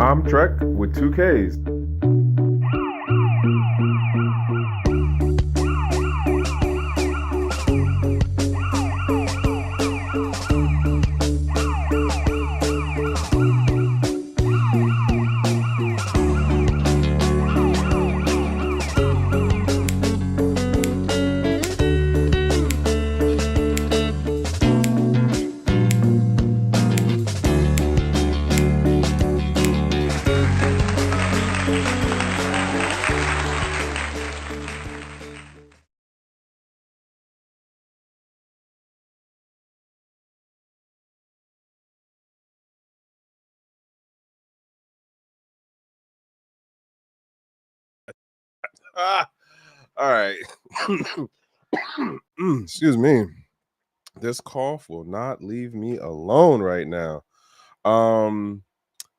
I'm Trek with 2Ks. Ah, all right. Excuse me. This cough will not leave me alone right now. Um,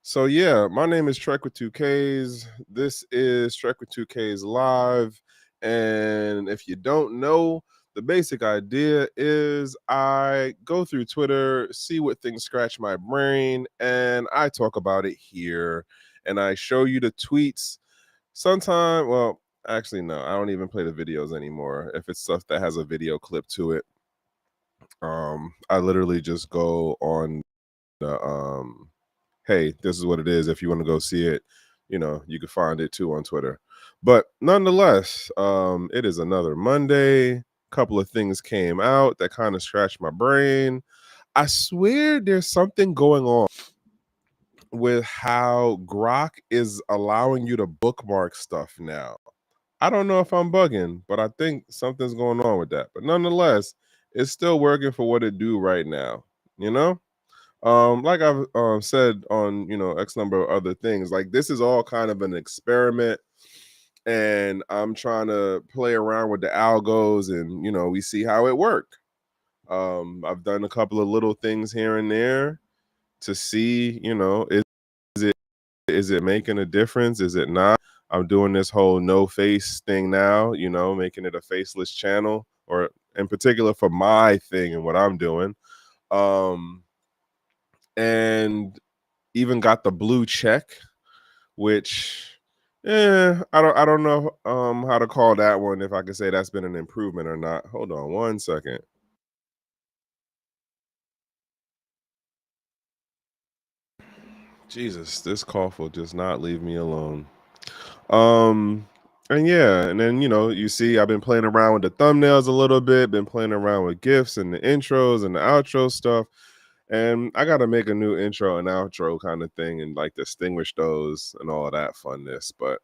so yeah, my name is Trek with 2Ks. This is Trek with 2Ks live. And if you don't know, the basic idea is I go through Twitter, see what things scratch my brain, and I talk about it here. And I show you the tweets. Sometime, well, actually, no, I don't even play the videos anymore. If it's stuff that has a video clip to it, I literally just go on the hey, this is what it is. If you want to go see it, you can find it too on Twitter. But nonetheless, it is another Monday. Couple of things came out that kind of scratched my brain. I swear there's something going on with how Grok is allowing you to bookmark stuff now. I don't know if I'm bugging, but I think something's going on with that. But nonetheless, it's still working for what it do right now. You know, like I've said on X number of other things. Like this is all kind of an experiment, and I'm trying to play around with the algos, and we see how it work. I've done a couple of little things here and there to see, is it making a difference? Is it not? I'm doing this whole no face thing now, making it a faceless channel, or in particular for my thing and what I'm doing. And even got the blue check, which I don't know how to call that one, if I could say that's been an improvement or not. Hold on one second. Jesus, this cough will just not leave me alone. Um, and yeah, and then you see, I've been playing around with the thumbnails a little bit, been playing around with GIFs and the intros and the outro stuff. And I gotta make a new intro and outro kind of thing and like distinguish those and all of that funness. But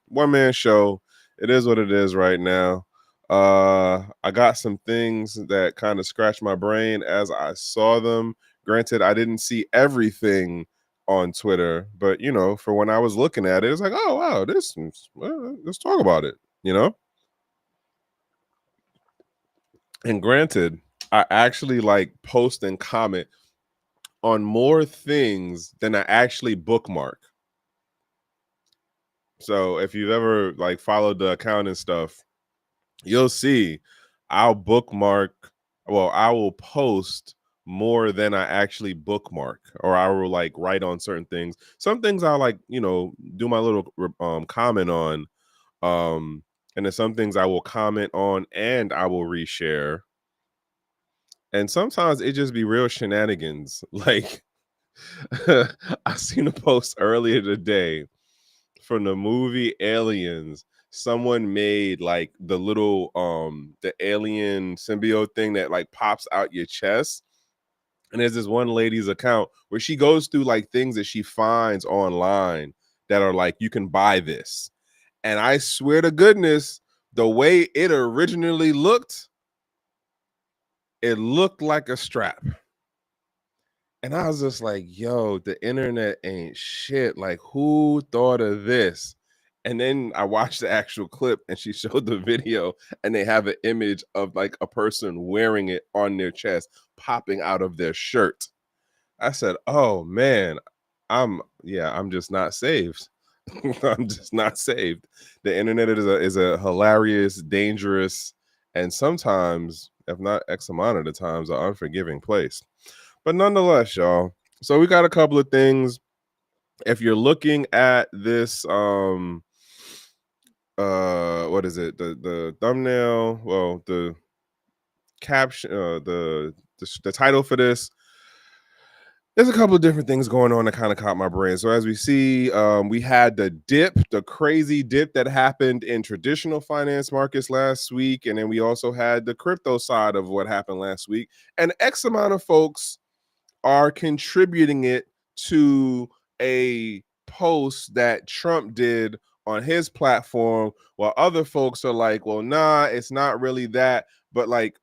one man show. It is what it is right now. I got some things that kind of scratched my brain as I saw them. Granted, I didn't see everything on Twitter, but for when I was looking at it, it's like, oh wow, let's talk about it, And granted, I actually like post and comment on more things than I actually bookmark. So if you've ever like followed the account and stuff, you'll see I'll bookmark, well, I will post more than I actually bookmark, or I will like write on certain things. Some things I'll like, do my little comment on. And then some things I will comment on and I will reshare. And sometimes it just be real shenanigans. Like I seen a post earlier today from the movie Aliens. Someone made like the alien symbiote thing that like pops out your chest. And there's this one lady's account where she goes through like things that she finds online that are like, you can buy this. And I swear to goodness, the way it originally looked, it looked like a strap. And I was just like, yo, the internet ain't shit. Like, who thought of this? And then I watched the actual clip and she showed the video and they have an image of like a person wearing it on their chest, popping out of their shirt. I said, oh man, I'm just not saved. I'm just not saved. The internet is a hilarious, dangerous, and sometimes, if not X amount of the times, an unforgiving place. But nonetheless, y'all. So we got a couple of things. if you're looking at this, what is it? The thumbnail, well, the caption, the title for this, there's a couple of different things going on that kind of caught my brain. So as we see, we had the crazy dip that happened in traditional finance markets last week, and then we also had the crypto side of what happened last week. And X amount of folks are contributing it to a post that Trump did on his platform, while other folks are like, well, nah, it's not really that. But like,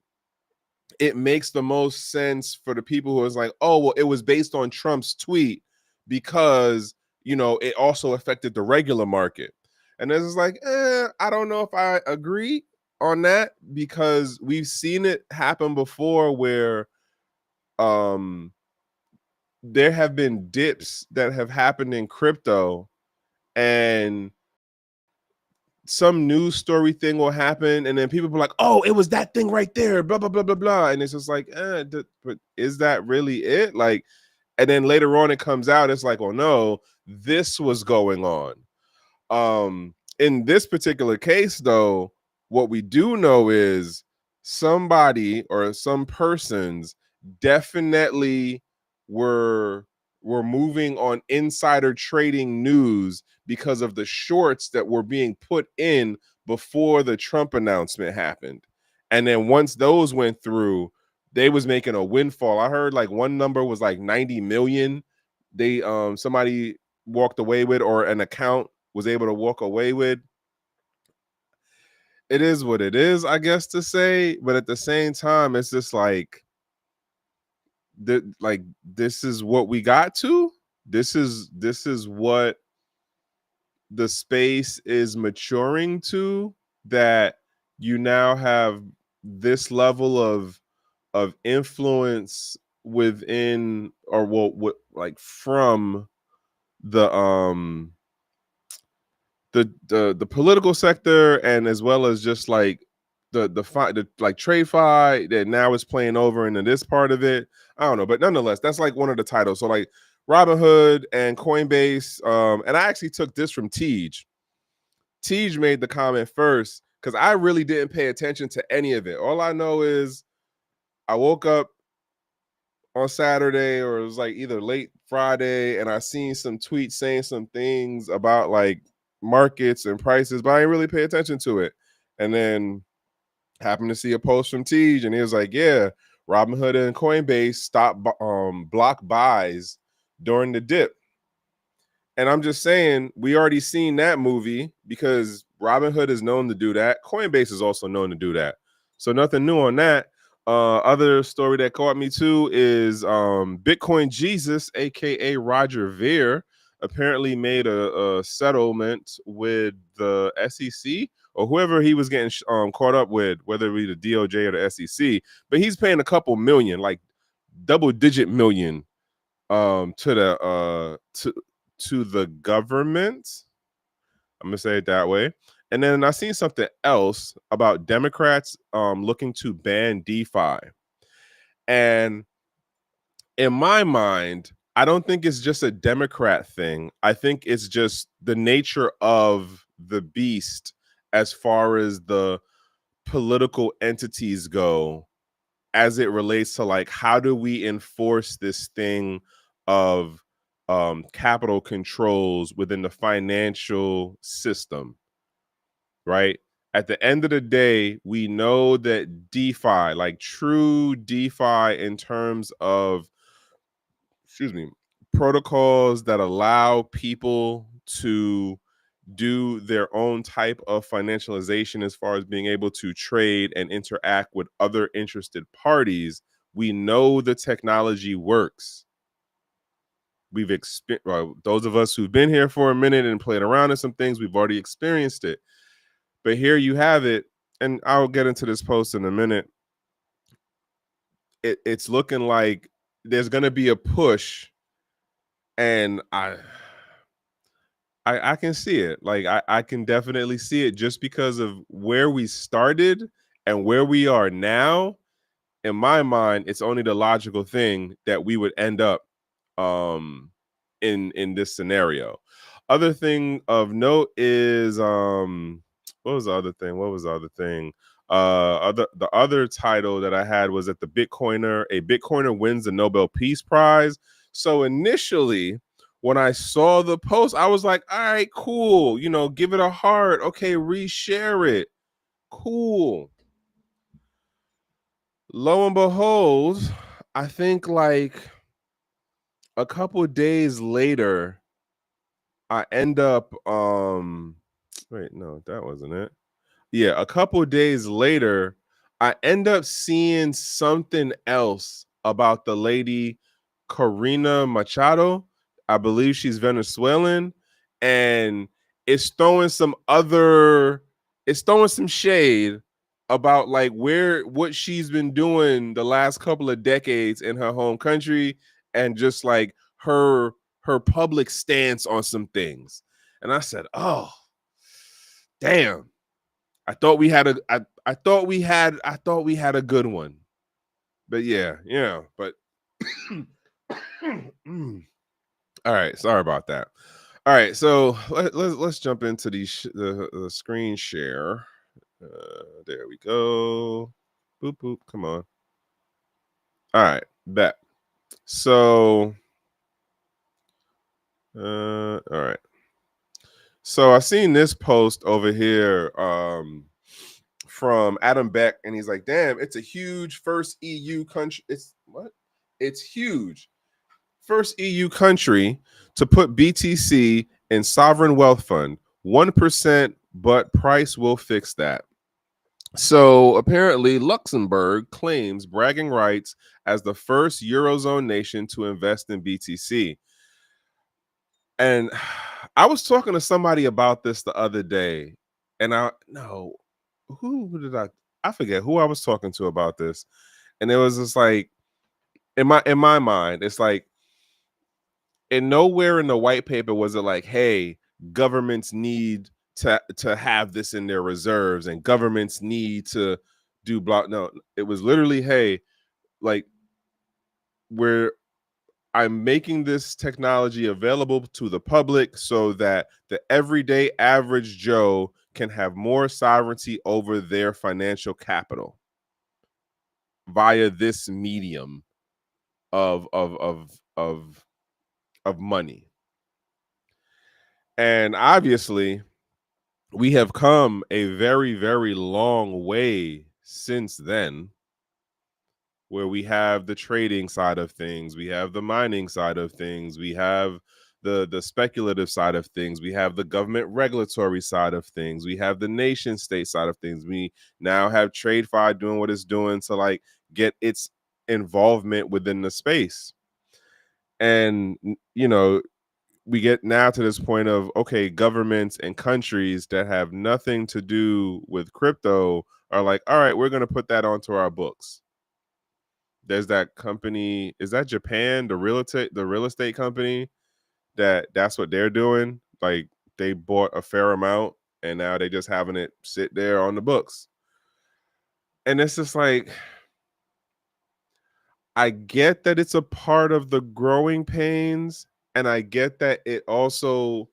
it makes the most sense for the people who is like, oh, well, it was based on Trump's tweet because, it also affected the regular market. And this is like, I don't know if I agree on that, because we've seen it happen before where there have been dips that have happened in crypto, and some news story thing will happen, and then people be like, oh, it was that thing right there, blah blah blah blah blah. And it's just like, but is that really it? Like, and then later on it comes out, it's like, oh no, this was going on. In this particular case, though, what we do know is somebody or some persons definitely were were moving on insider trading news because of the shorts that were being put in before the Trump announcement happened. And then once those went through, they was making a windfall. I heard like one number was like 90 million. They somebody walked away with, or an account was able to walk away with. It is what it is, I guess, to say, but at the same time, it's just like this is what we got to. This is what the space is maturing to, that you now have this level of influence within, or what like from the the political sector, and as well as just like the like trade fight that now is playing over into this part of it. I don't know, but nonetheless, that's like one of the titles. So like Robinhood and Coinbase, and I actually took this from Tej. Tej made the comment first because I really didn't pay attention to any of it. All I know is I woke up on Saturday, or it was like either late Friday, and I seen some tweets saying some things about like markets and prices, but I didn't really pay attention to it. And then happened to see a post from Tej, and he was like, yeah, Robinhood and Coinbase stopped block buys during the dip. And I'm just saying, we already seen that movie, because Robinhood is known to do that. Coinbase is also known to do that. So nothing new on that. Other story that caught me too is Bitcoin Jesus, aka Roger Ver, apparently made a settlement with the SEC, or whoever he was getting caught up with, whether it be the DOJ or the SEC. But he's paying a couple million, like double-digit million, to the to the government. I'm gonna say it that way. And then I seen something else about Democrats looking to ban DeFi. And in my mind, I don't think it's just a Democrat thing. I think it's just the nature of the beast as far as the political entities go, as it relates to like, how do we enforce this thing of capital controls within the financial system, right? At the end of the day, we know that DeFi, like true DeFi in terms of, excuse me, protocols that allow people to do their own type of financialization as far as being able to trade and interact with other interested parties, we know the technology works. We've experienced, well, those of us who've been here for a minute and played around in some things, we've already experienced it. But here you have it, and I'll get into this post in a minute. It's looking like there's going to be a push, and I can see it. Like I can definitely see it, just because of where we started and where we are now. In my mind, it's only the logical thing that we would end up in this scenario. Other thing of note is what was the other thing? What was the other thing? The other title that I had was that a Bitcoiner wins the Nobel Peace Prize. So initially, when I saw the post, I was like, all right, cool. Give it a heart. Okay, reshare it. Cool. Lo and behold, I think like a couple of days later, I end up wait, no, that wasn't it. Yeah, a couple of days later, I end up seeing something else about the lady Corina Machado. I believe she's Venezuelan, and it's throwing some other, it's throwing some shade about like what she's been doing the last couple of decades in her home country, and just like her public stance on some things. And I said, "Oh, damn. I thought we had a good one." But yeah, but all right, sorry about that. All right, so let's jump into the screen share. There we go. Boop boop, come on. All right, bet. So all right. So I seen this post over here from Adam Beck, and he's like, "Damn, it's a huge first EU country. It's what? It's huge. First EU country to put BTC in sovereign wealth fund. 1%, but price will fix that." So apparently, Luxembourg claims bragging rights as the first Eurozone nation to invest in BTC. And I was talking to somebody about this the other day, and who did I forget who I was talking to about this, and it was just like in my mind, it's like, and nowhere in the white paper was it like, hey, governments need to have this in their reserves, and governments need to do blah. No, it was literally, hey, like, we're I'm making this technology available to the public so that the everyday average Joe can have more sovereignty over their financial capital via this medium of money. And obviously, we have come a very, very long way since then, where we have the trading side of things, we have the mining side of things, we have the speculative side of things, we have the government regulatory side of things, we have the nation state side of things. We now have TradeFi doing what it's doing to like get its involvement within the space. And we get now to this point of, okay, governments and countries that have nothing to do with crypto are like, all right, we're going to put that onto our books. There's that company, is that Japan, the real estate company, that's what they're doing. Like, they bought a fair amount, and now they just having it sit there on the books. And it's just like, I get that it's a part of the growing pains, and I get that it also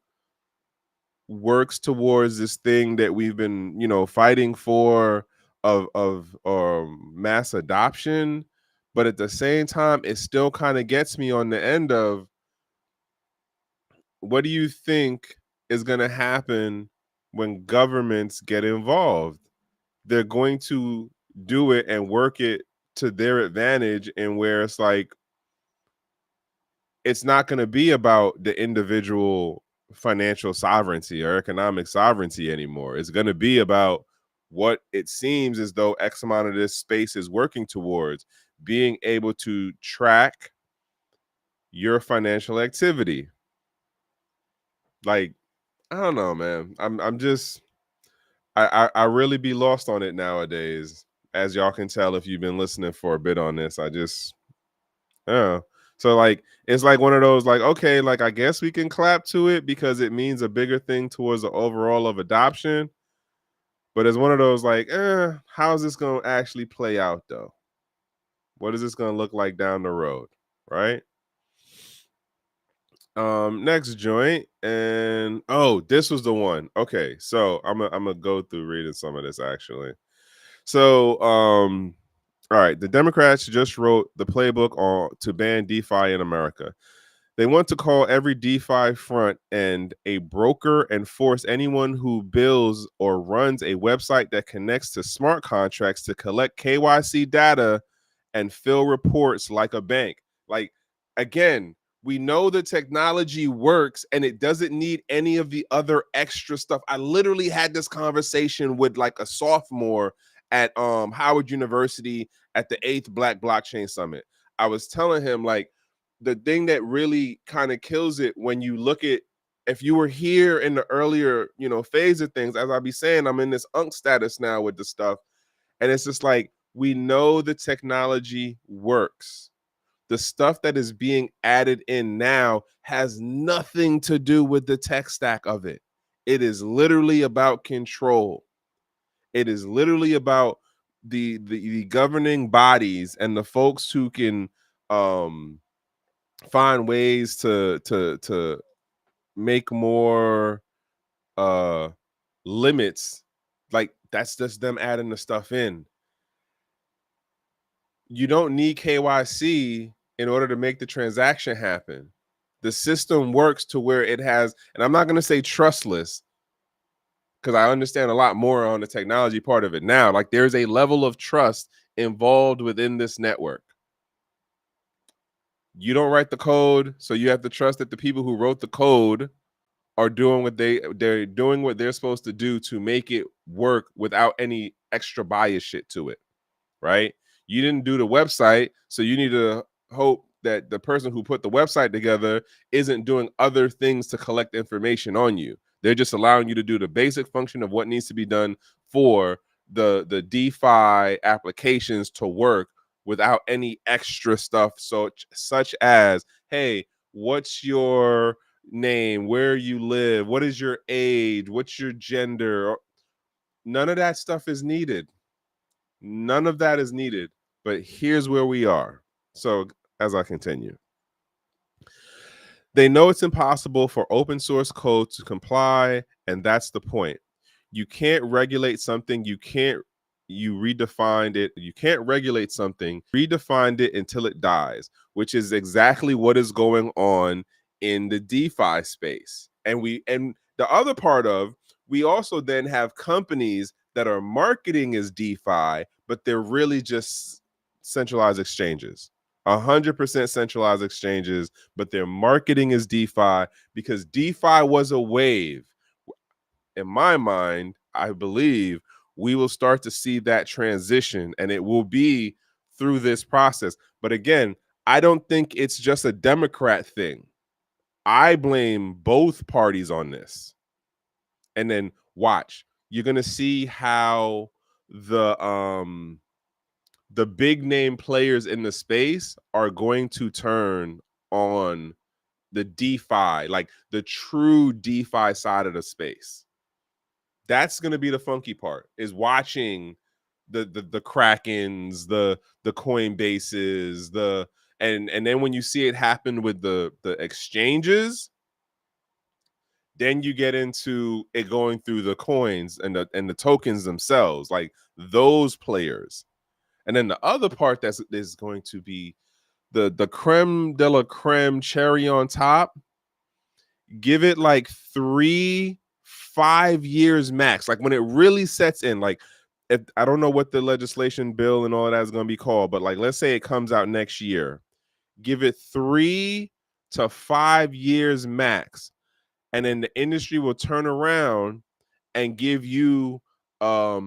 works towards this thing that we've been, fighting for, of mass adoption. But at the same time, it still kind of gets me on the end of, what do you think is going to happen when governments get involved? They're going to do it and work it to their advantage, and where it's like, it's not going to be about the individual financial sovereignty or economic sovereignty anymore. It's going to be about what it seems as though X amount of this space is working towards: being able to track your financial activity. Like, I don't know, man. I'm just, I really be lost on it nowadays. As y'all can tell if you've been listening for a bit on this, I just, yeah. So like, it's like one of those like, okay, like, I guess we can clap to it because it means a bigger thing towards the overall of adoption. But it's one of those like, how is this going to actually play out though? What is this going to look like down the road, right? Next joint, and oh, this was the one. Okay, so I'm gonna go through reading some of this actually. So all right, the Democrats just wrote the playbook on to ban DeFi in America. They want to call every DeFi front end a broker and force anyone who builds or runs a website that connects to smart contracts to collect KYC data and fill reports like a bank. Like, again, we know the technology works and it doesn't need any of the other extra stuff. I literally had this conversation with like a sophomore at Howard University at the 8th Black Blockchain Summit. I was telling him like the thing that really kind of kills it when you look at, if you were here in the earlier, phase of things, as I be saying, I'm in this unk status now with the stuff. And it's just like, we know the technology works. The stuff that is being added in now has nothing to do with the tech stack of it. It is literally about control. It is literally about the governing bodies and the folks who can find ways to make more limits. Like, that's just them adding the stuff in. You don't need KYC in order to make the transaction happen. The system works to where it has, and I'm not going to say trustless because I understand a lot more on the technology part of it now. Like, there's a level of trust involved within this network. You don't write the code, so you have to trust that the people who wrote the code are doing what they're doing what they're supposed to do to make it work without any extra bias shit to it. Right? You didn't do the website, so you need to hope that the person who put the website together isn't doing other things to collect information on you. They're just allowing you to do the basic function of what needs to be done for the DeFi applications to work without any extra stuff. So such as, hey, what's your name, where you live, what is your age, what's your gender? None of that stuff is needed. None of that is needed. But here's where we are. So as I continue, they know it's impossible for open source code to comply, and that's the point. You can't regulate something you redefined it. You can't regulate something, redefined it until it dies, which is exactly what is going on in the DeFi space. And the other part of, we also then have companies that are marketing as DeFi, but they're really just centralized exchanges. 100% centralized exchanges, but their marketing is DeFi because DeFi was a wave. In my mind, I believe we will start to see that transition, and it will be through this process. But again, I don't think it's just a Democrat thing. I blame both parties on this. And then watch, you're going to see how the big name players in the space are going to turn on the DeFi, like the true DeFi side of the space. That's going to be the funky part, is watching the Krakens, the Coinbases, and then when you see it happen with the exchanges, then you get into it going through the coins and the tokens themselves, like those players. And then the other part that is going to be the creme de la creme, cherry on top. Give it like 5 years max. Like when it really sets in, like, if I don't know what the legislation bill and all of that is going to be called, but like, let's say it comes out next year, give it 3 to 5 years max. And then the industry will turn around and give you a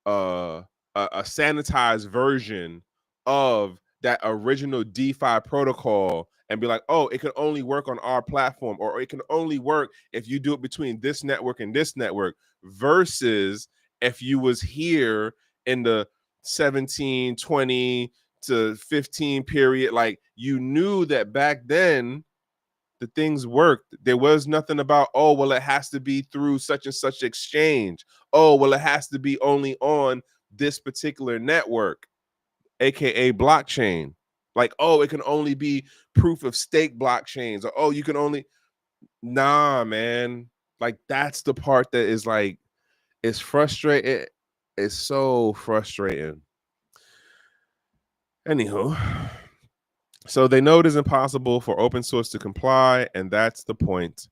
sanitized version of that original DeFi protocol and be like, oh, it can only work on our platform, or it can only work if you do it between this network and this network, versus if you was here in the 17, 20 to 15 period, like you knew that back then the things worked. There was nothing about, oh, well, it has to be through such and such exchange. Oh, well, it has to be only on this particular network, aka blockchain. Like, oh, it can only be proof of stake blockchains, or oh, you can only nah, man. Like that's the part that is like it's frustrating. It's so frustrating. Anywho, so they know it is impossible for open source to comply, and that's the point.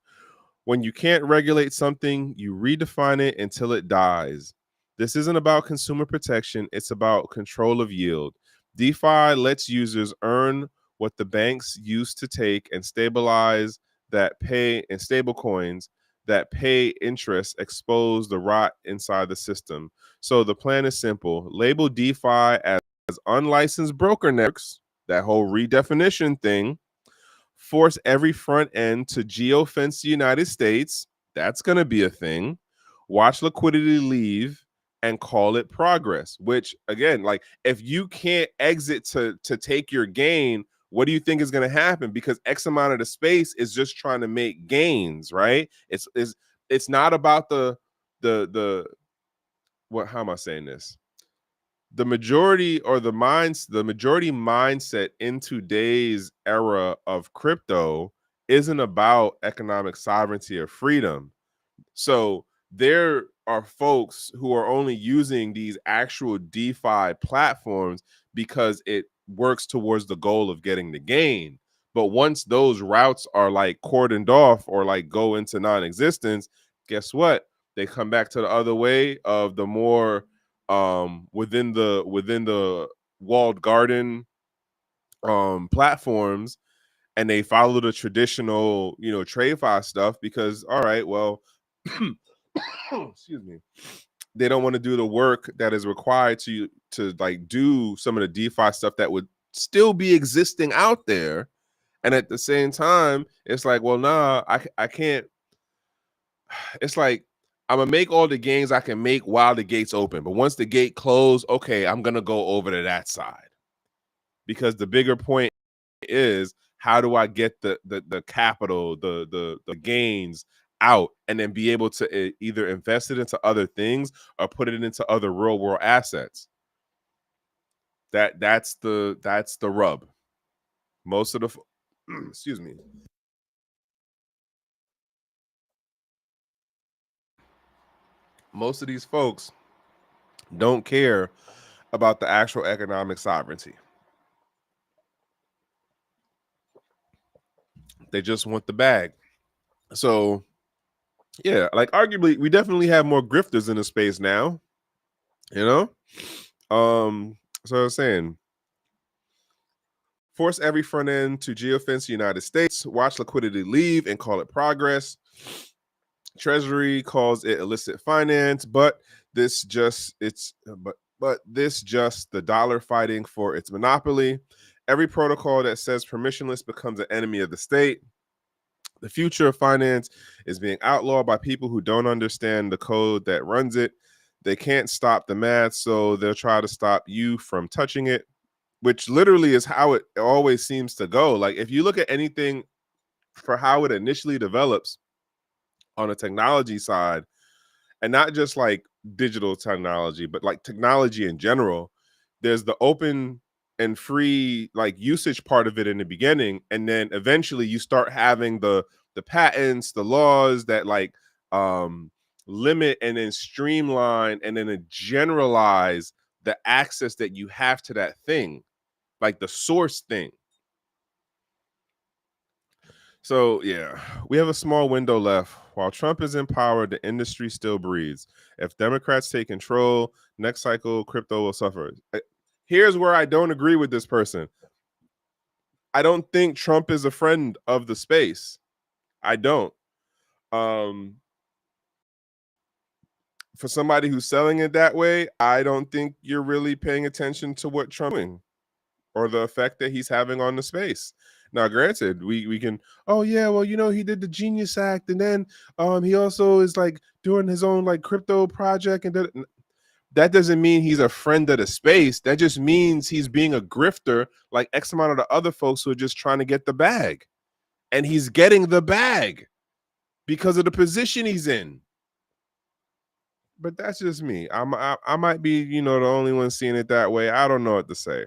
When you can't regulate something, you redefine it until it dies. This isn't about consumer protection, it's about control of yield. DeFi lets users earn what the banks used to take and stabilize that pay and stable coins that pay interest expose the rot inside the system. So the plan is simple. Label DeFi as unlicensed broker networks, that whole redefinition thing, force every front end to geofence the United States. That's going to be a thing. Watch liquidity leave and call it progress, which again, like if you can't exit to take your gain, what do you think is going to happen? Because X amount of the space is just trying to make gains, right? It's not about the what, how am I saying this? The majority or the majority mindset in today's era of crypto isn't about economic sovereignty or freedom. So there are folks who are only using these actual DeFi platforms because it works towards the goal of getting the gain. But once those routes are like cordoned off or like go into non-existence, guess what? They come back to the other way of the more within the walled garden platforms, and they follow the traditional, TradeFi stuff because all right, well, excuse me, they don't want to do the work that is required to like do some of the DeFi stuff that would still be existing out there. And at the same time, it's like, well, nah, I can't. It's like I'm gonna make all the gains I can make while the gate's open, but once the gate closed, okay, I'm gonna go over to that side because the bigger point is how do I get the capital, the gains out, and then be able to either invest it into other things or put it into other real world assets. That's the rub. Most of the excuse me. Most of these folks don't care about the actual economic sovereignty. They just want the bag. So yeah, like arguably, we definitely have more grifters in the space now. You know, so I was saying, force every front end to geofence the United States. Watch liquidity leave and call it progress. Treasury calls it illicit finance, but this just it's but this just the dollar fighting for its monopoly. Every protocol that says permissionless becomes an enemy of the state. The future of finance is being outlawed by people who don't understand the code that runs it. They can't stop the math, so they'll try to stop you from touching it, which literally is how it always seems to go. Like if you look at anything for how it initially develops on a technology side, and not just like digital technology, but like technology in general, there's the open and free like usage part of it in the beginning, and then eventually you start having the patents, the laws that like limit and then streamline and then generalize the access that you have to that thing, like the source thing. So yeah, we have a small window left. While Trump is in power, the industry still breathes. If Democrats take control, next cycle crypto will suffer. Here's where I don't agree with this person. I don't think Trump is a friend of the space. I don't. Um, for somebody who's selling it that way, I don't think you're really paying attention to what Trump's doing or the effect that he's having on the space. Now, granted, we can, oh yeah, well, he did the Genius Act, and then he also is like doing his own like crypto project, and that doesn't mean he's a friend of the space. That just means he's being a grifter like X amount of the other folks who are just trying to get the bag. And he's getting the bag because of the position he's in. But that's just me. I might be, the only one seeing it that way. I don't know what to say.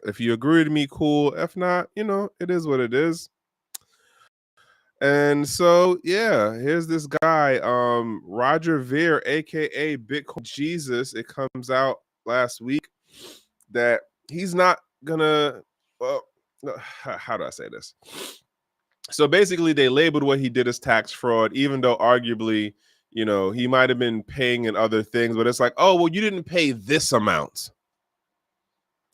If you agree with me, cool. If not, it is what it is. And so, yeah, here's this guy, Roger Ver, aka Bitcoin Jesus. It comes out last week that he's not gonna. Well, how do I say this? So basically, they labeled what he did as tax fraud, even though arguably, he might have been paying in other things. But it's like, oh well, you didn't pay this amount.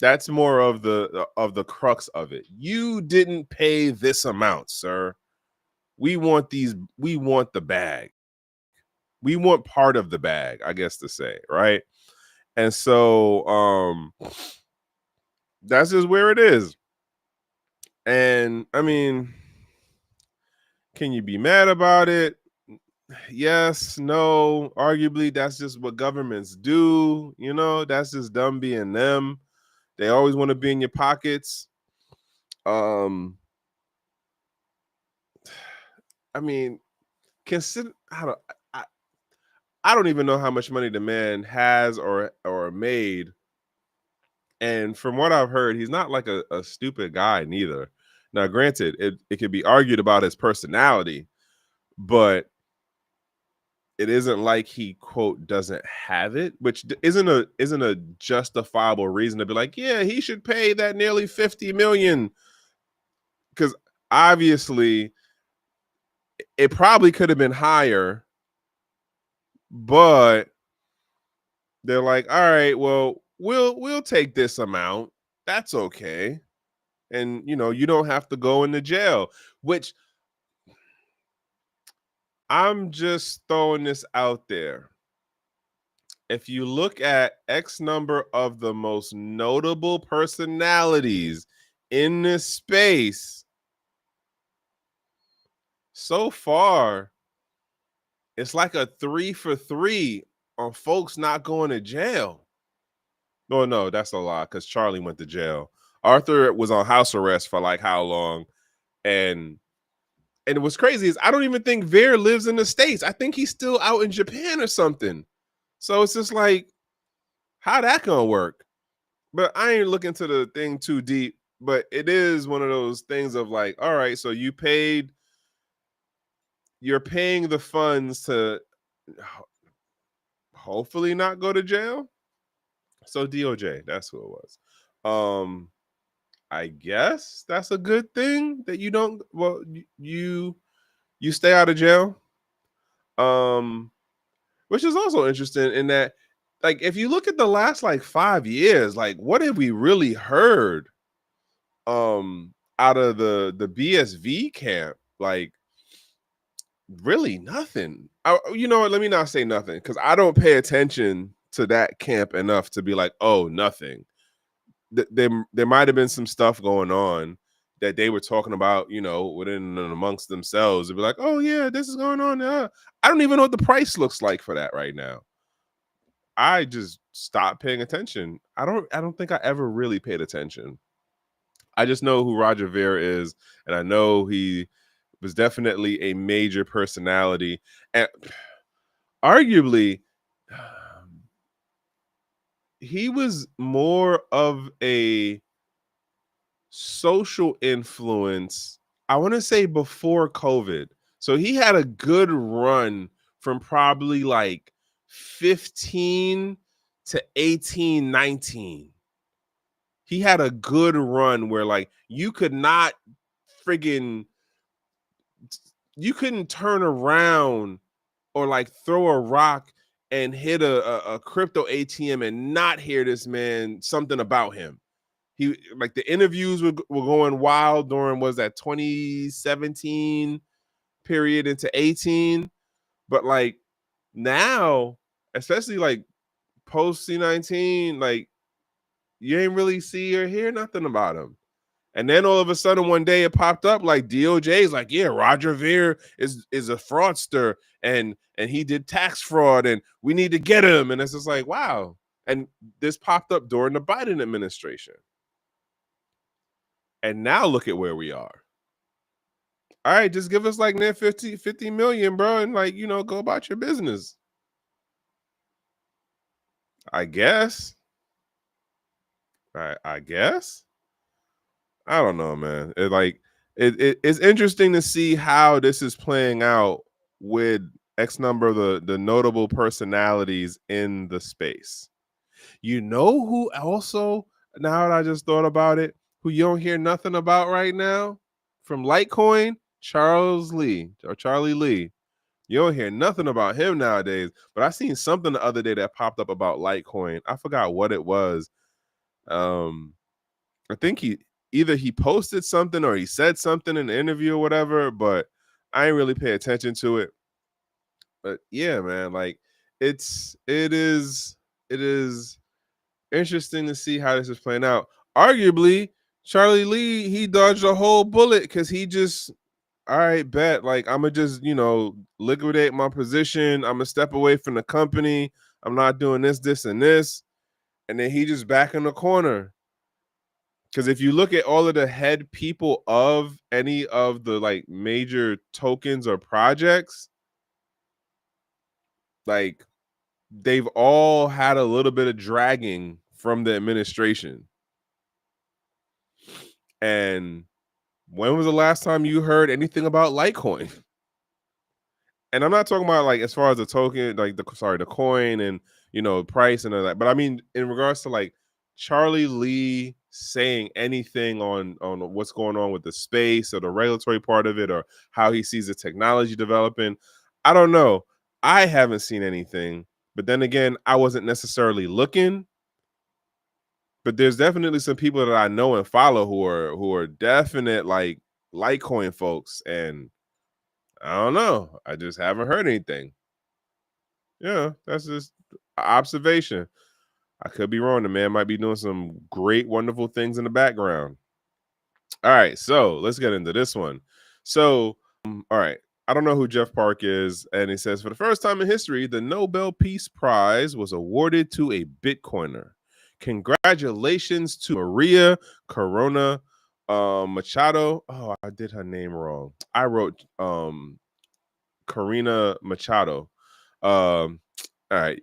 That's more of the crux of it. You didn't pay this amount, sir. We want the bag. We want part of the bag, I guess to say, right? And so that's just where it is. And I mean, can you be mad about it? Yes, no. Arguably, that's just what governments do. That's just them being them. They always want to be in your pockets. I mean, consider I don't even know how much money the man has or made. And from what I've heard, he's not like a stupid guy neither. Now, granted, it could be argued about his personality, but it isn't like he quote doesn't have it, which isn't a justifiable reason to be like, yeah, he should pay that nearly 50 million. Because obviously it probably could have been higher, but they're like, all right, well, we'll take this amount. That's okay. And you don't have to go into jail, which I'm just throwing this out there. If you look at X number of the most notable personalities in this space, so far, it's like a 3 for 3 on folks not going to jail. No, that's a lie because Charlie went to jail. Arthur was on house arrest for like how long? And what's crazy is I don't even think Ver lives in the States. I think he's still out in Japan or something. So it's just like, how that gonna work? But I ain't looking to the thing too deep. But it is one of those things of like, all right, so you're paying the funds to hopefully not go to jail. So DOJ, that's who it was. I guess that's a good thing that you don't. Well, you stay out of jail. Which is also interesting in that, like, if you look at the last like 5 years, like, what have we really heard out of the BSV camp? Like, really nothing. You know what? Let me not say nothing because I don't pay attention to that camp enough to be like, oh, nothing. There might have been some stuff going on that they were talking about, within and amongst themselves. They'd be like, oh yeah, this is going on. I don't even know what the price looks like for that right now. I just stopped paying attention. I don't think I ever really paid attention. I just know who Roger Ver is, and I know he was definitely a major personality. And arguably, he was more of a social influence, I want to say before COVID. So he had a good run from probably like 15 to 18, 19. He had a good run where like friggin' you couldn't turn around or like throw a rock and hit a crypto ATM and not hear this man something about him. He like the interviews were going wild during was that 2017 period into 18, but like now, especially like post C19, like you ain't really see or hear nothing about him. And then all of a sudden one day it popped up like DOJ's like, yeah, Roger Ver is a fraudster and he did tax fraud and we need to get him. And it's just like, wow. And this popped up during the Biden administration. And now look at where we are. All right, just give us like net 50 million, bro, and like, go about your business. I guess. I guess. I don't know, man. It's interesting to see how this is playing out with X number of the notable personalities in the space. You know who also, now that I just thought about it, who you don't hear nothing about right now from Litecoin? Charles Lee or Charlie Lee. You don't hear nothing about him nowadays. But I seen something the other day that popped up about Litecoin. I forgot what it was. Um, I think he posted something or he said something in the interview or whatever, but I ain't really pay attention to it. But yeah, man, like it is interesting to see how this is playing out. Arguably, Charlie Lee, he dodged a whole bullet because he just, all right, bet. Like, I'm gonna just, liquidate my position. I'm gonna step away from the company. I'm not doing this, this, and this. And then he just back in the corner. Because if you look at all of the head people of any of the like major tokens or projects, like they've all had a little bit of dragging from the administration. And when was the last time you heard anything about Litecoin? And I'm not talking about like as far as the token, like the coin and price and all that, but I mean in regards to like Charlie Lee saying anything on what's going on with the space or the regulatory part of it or how he sees the technology developing. I don't know. I haven't seen anything, but then again, I wasn't necessarily looking. But there's definitely some people that I know and follow who are definite like Litecoin folks, and I don't know. I just haven't heard anything. Yeah, that's just observation. I could be wrong. The man might be doing some great, wonderful things in the background. All right, so let's get into this one. So, all right, I don't know who Jeff Park is, and he says for the first time in history, the Nobel Peace Prize was awarded to a Bitcoiner. Congratulations to Maria Corona Machado. Oh, I did her name wrong. I wrote Karina Machado. All right,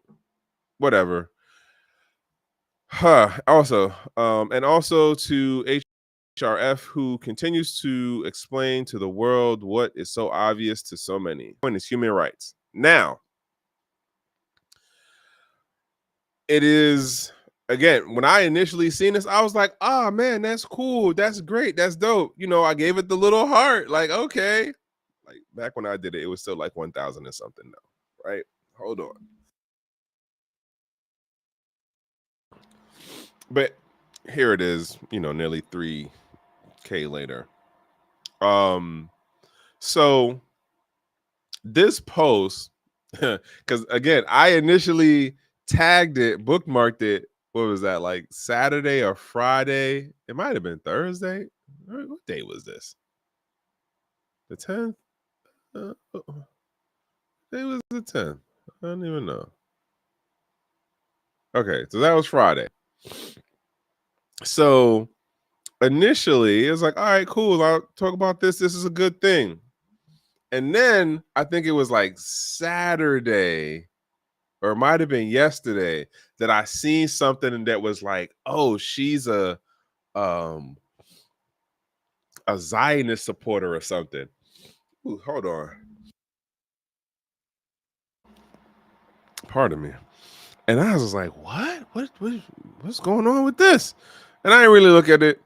whatever. Also, and also to HRF, who continues to explain to the world what is so obvious to so many. Point is human rights. Now, it is again when I initially seen this, I was like, "Ah, man, that's cool, that's great, that's dope." I gave it the little heart, like, okay. Like back when I did it, it was still like 1,000 or something, though, right? Hold on. But here it is, nearly 3K later. So this post, because again, I initially tagged it, bookmarked it. What was that, like Saturday or Friday? It might have been Thursday. What day was this? The 10th? Day was the 10th. I don't even know. Okay, so that was Friday. So initially, it was like, all right, cool. I'll talk about this. This is a good thing. And then I think it was like Saturday, or it might have been yesterday, that I seen something that was like, oh, she's um a Zionist supporter or something. Ooh, hold on. Pardon me. And I was just like, what? What's going on with this? And I didn't really look at it.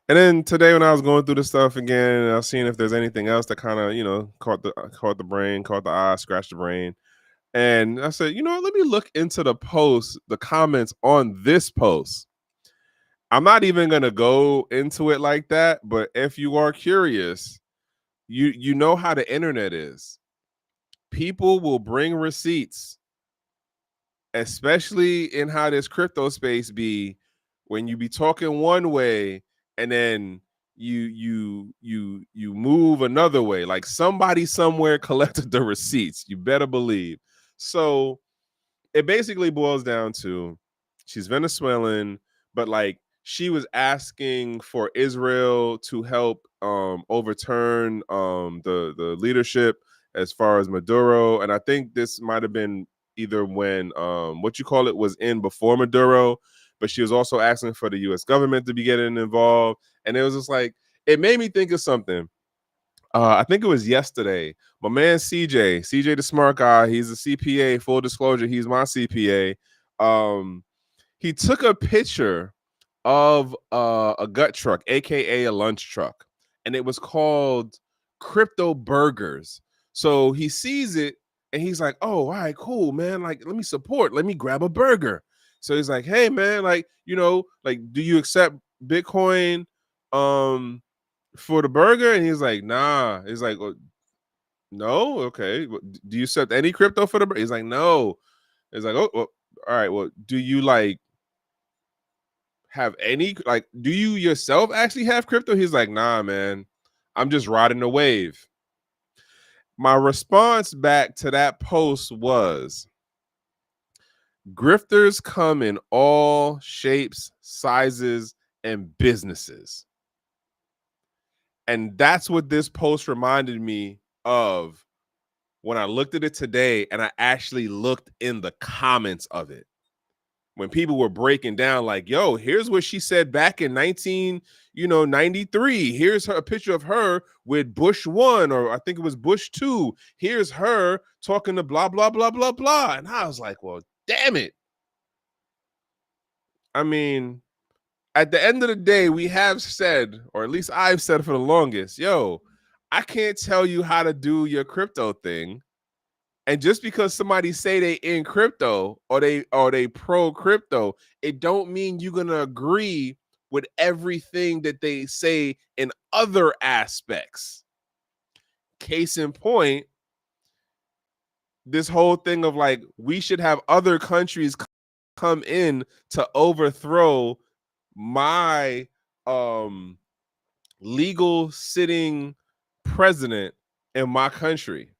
And then today when I was going through the stuff again, I was seeing if there's anything else that kind of, caught the brain, caught the eye, scratched the brain. And I said, let me look into the comments on this post. I'm not even gonna go into it like that, but if you are curious, you know how the internet is. People will bring receipts, especially in how this crypto space be, when you be talking one way and then you move another way. Like somebody somewhere collected the receipts. You better believe. So it basically boils down to she's Venezuelan, but like she was asking for Israel to help overturn the leadership as far as Maduro. And I think this might have been either when what you call it was in before Maduro, but she was also asking for the US government to be getting involved. And it was just like, it made me think of something. I think it was yesterday. My man CJ the smart guy, he's a CPA, full disclosure, he's my CPA. He took a picture of a gut truck, aka a lunch truck, and it was called Crypto Burgers. So he sees it and he's like, "Oh, all right, cool, man. Like, let me support. Let me grab a burger." So he's like, "Hey, man, like, like, do you accept Bitcoin for the burger?" And he's like, "Nah." He's like, "Well, no, okay. Do you accept any crypto for the burger?" He's like, "No." He's like, "Oh, well, all right. Well, do you like have any, like, do you yourself actually have crypto?" He's like, "Nah, man, I'm just riding the wave." My response back to that post was, grifters come in all shapes, sizes, and businesses. And that's what this post reminded me of when I looked at it today and I actually looked in the comments of it. When people were breaking down, like, "Yo, here's what she said back in 1993. Here's a picture of her with Bush 1, or I think it was Bush 2. Here's her talking to blah blah blah blah blah." And I was like, "Well, damn it." I mean, at the end of the day, we have said, or at least I've said for the longest, "Yo, I can't tell you how to do your crypto thing." And just because somebody say they in crypto, or they pro crypto, it don't mean you're gonna agree with everything that they say in other aspects. Case in point, this whole thing of like, we should have other countries come in to overthrow my um legal sitting president in my country.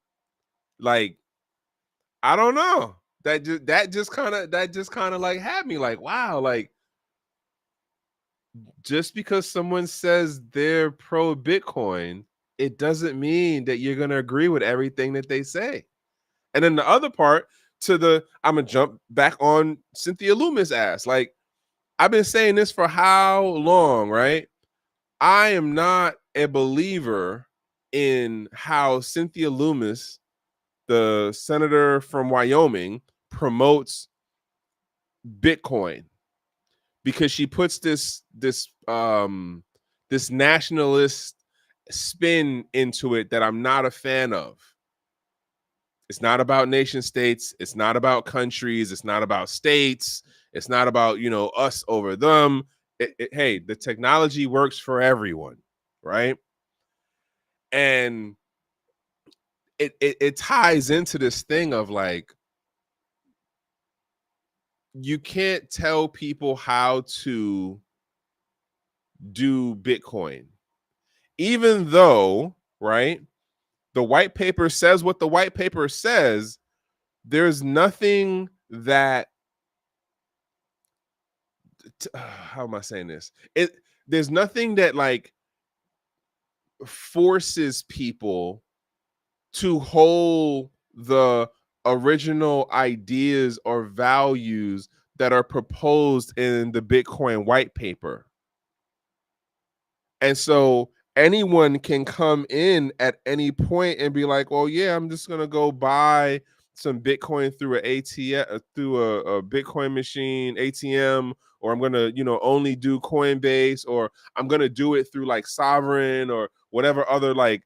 Like, I don't know. That just kind of like had me like, wow, like, just because someone says they're pro Bitcoin, it doesn't mean that you're gonna agree with everything that they say. And then the other part, I'm gonna jump back on Cynthia Loomis' ass. Like, I've been saying this for how long, right? I am not a believer in how Cynthia Loomis, the senator from Wyoming, promotes Bitcoin, because she puts this nationalist spin into it that I'm not a fan of. It's not about nation states, it's not about countries, it's not about states, it's not about, us over them. Hey, the technology works for everyone, right? And it ties into this thing of like, you can't tell people how to do Bitcoin, even though, right, the white paper says what the white paper says. There's nothing that how am I saying this? There's nothing that like forces people to hold the original ideas or values that are proposed in the Bitcoin white paper. And so anyone can come in at any point and be like, "Well, yeah, I'm just gonna go buy some Bitcoin through an ATM, through a Bitcoin machine ATM, or I'm gonna, only do Coinbase, or I'm gonna do it through like Sovereign or whatever other like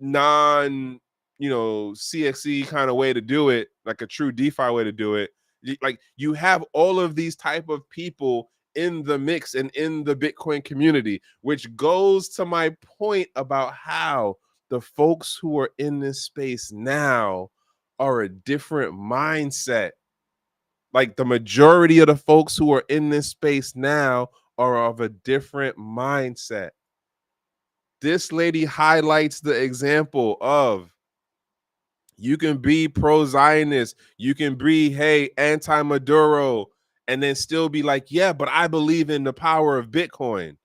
non, CXE kind of way to do it, like a true DeFi way to do it." Like, you have all of these type of people in the mix and in the Bitcoin community, which goes to my point about how the folks who are in this space now are a different mindset. Like, the majority of the folks who are in this space now are of a different mindset. This lady highlights the example of, you can be pro-Zionist, you can be, hey, anti-Maduro, and then still be like, yeah, but I believe in the power of Bitcoin.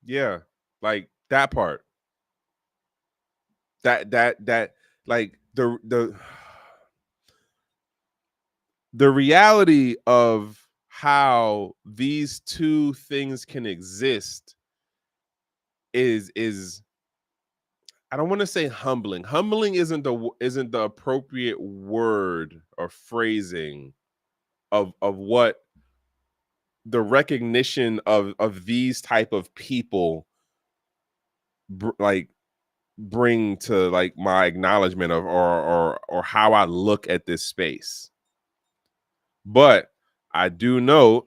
Yeah, like that part. That like the the reality of how these two things can exist is I don't want to say humbling. Humbling isn't the appropriate word or phrasing of what the recognition of these type of people like bring to like my acknowledgement of or how I look at this space. But I do note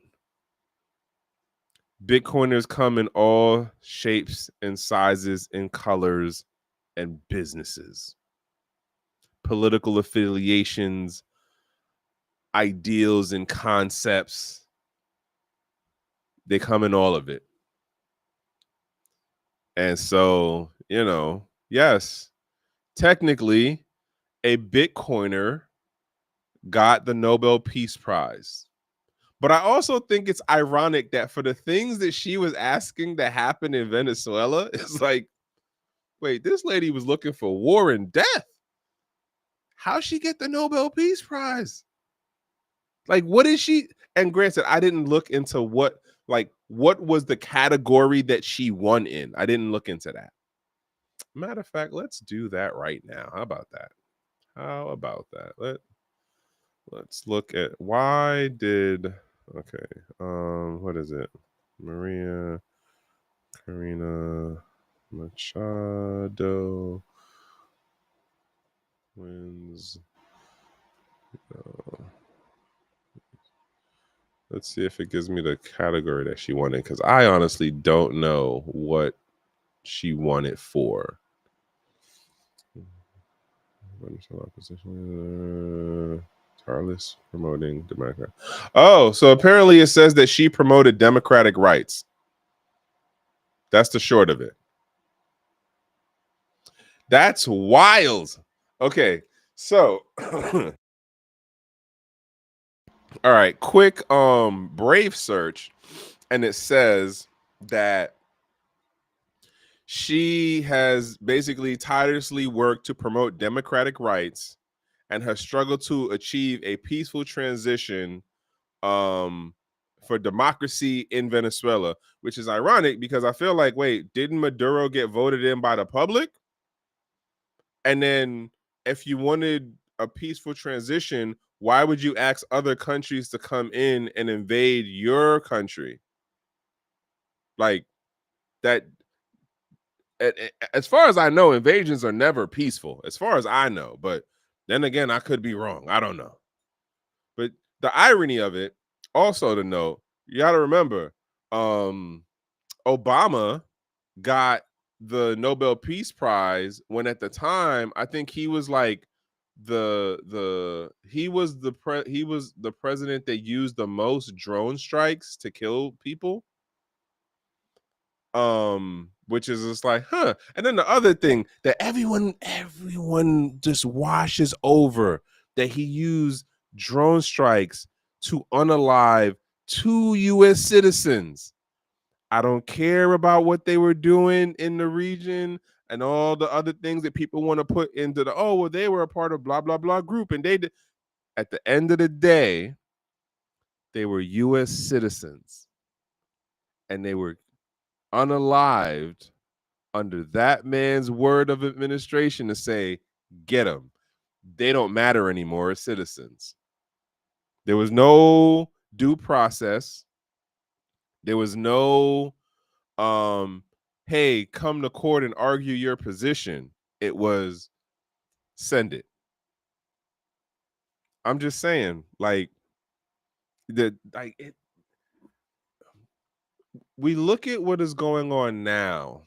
Bitcoiners come in all shapes and sizes and colors and businesses, political affiliations, ideals and concepts. They come in all of it. And so, yes, technically, a Bitcoiner got the Nobel Peace Prize. But I also think it's ironic that for the things that she was asking that happened in Venezuela, it's like, wait, this lady was looking for war and death. How'd she get the Nobel Peace Prize? Like, what is she? And granted, I didn't look into what was the category that she won in. I didn't look into that. Matter of fact, let's do that right now. How about that? How about that? Let's look at why did what is it? Maria Karina Machado wins. Let's see if it gives me the category that she won in, because I honestly don't know what she won it for. Tarlis promoting Democrat. Oh, so apparently it says that she promoted democratic rights. That's the short of it. That's wild. Okay, so all right, quick Brave search, and it says that she has basically tirelessly worked to promote democratic rights and has struggled to achieve a peaceful transition for democracy in Venezuela, which is ironic because I feel like, wait, didn't Maduro get voted in by the public? And then if you wanted a peaceful transition, why would you ask other countries to come in and invade your country? Like that, as far as I know, invasions are never peaceful, as far as I know. But then again, I could be wrong. I don't know. But the irony of it, also to note, you got to remember, Obama got the Nobel Peace Prize when at the time I think he was like he was the president that used the most drone strikes to kill people. Which is just like, huh. And then the other thing that everyone just washes over, that he used drone strikes to unalive 2 US citizens. I don't care about what they were doing in the region and all the other things that people want to put into they were a part of blah blah blah group, and they did. At the end of the day, they were US citizens and they were unalived under that man's word of administration to say, get them. They don't matter anymore as citizens. There was no due process. There was no, hey, come to court and argue your position. It was send it. I'm just saying, we look at what is going on now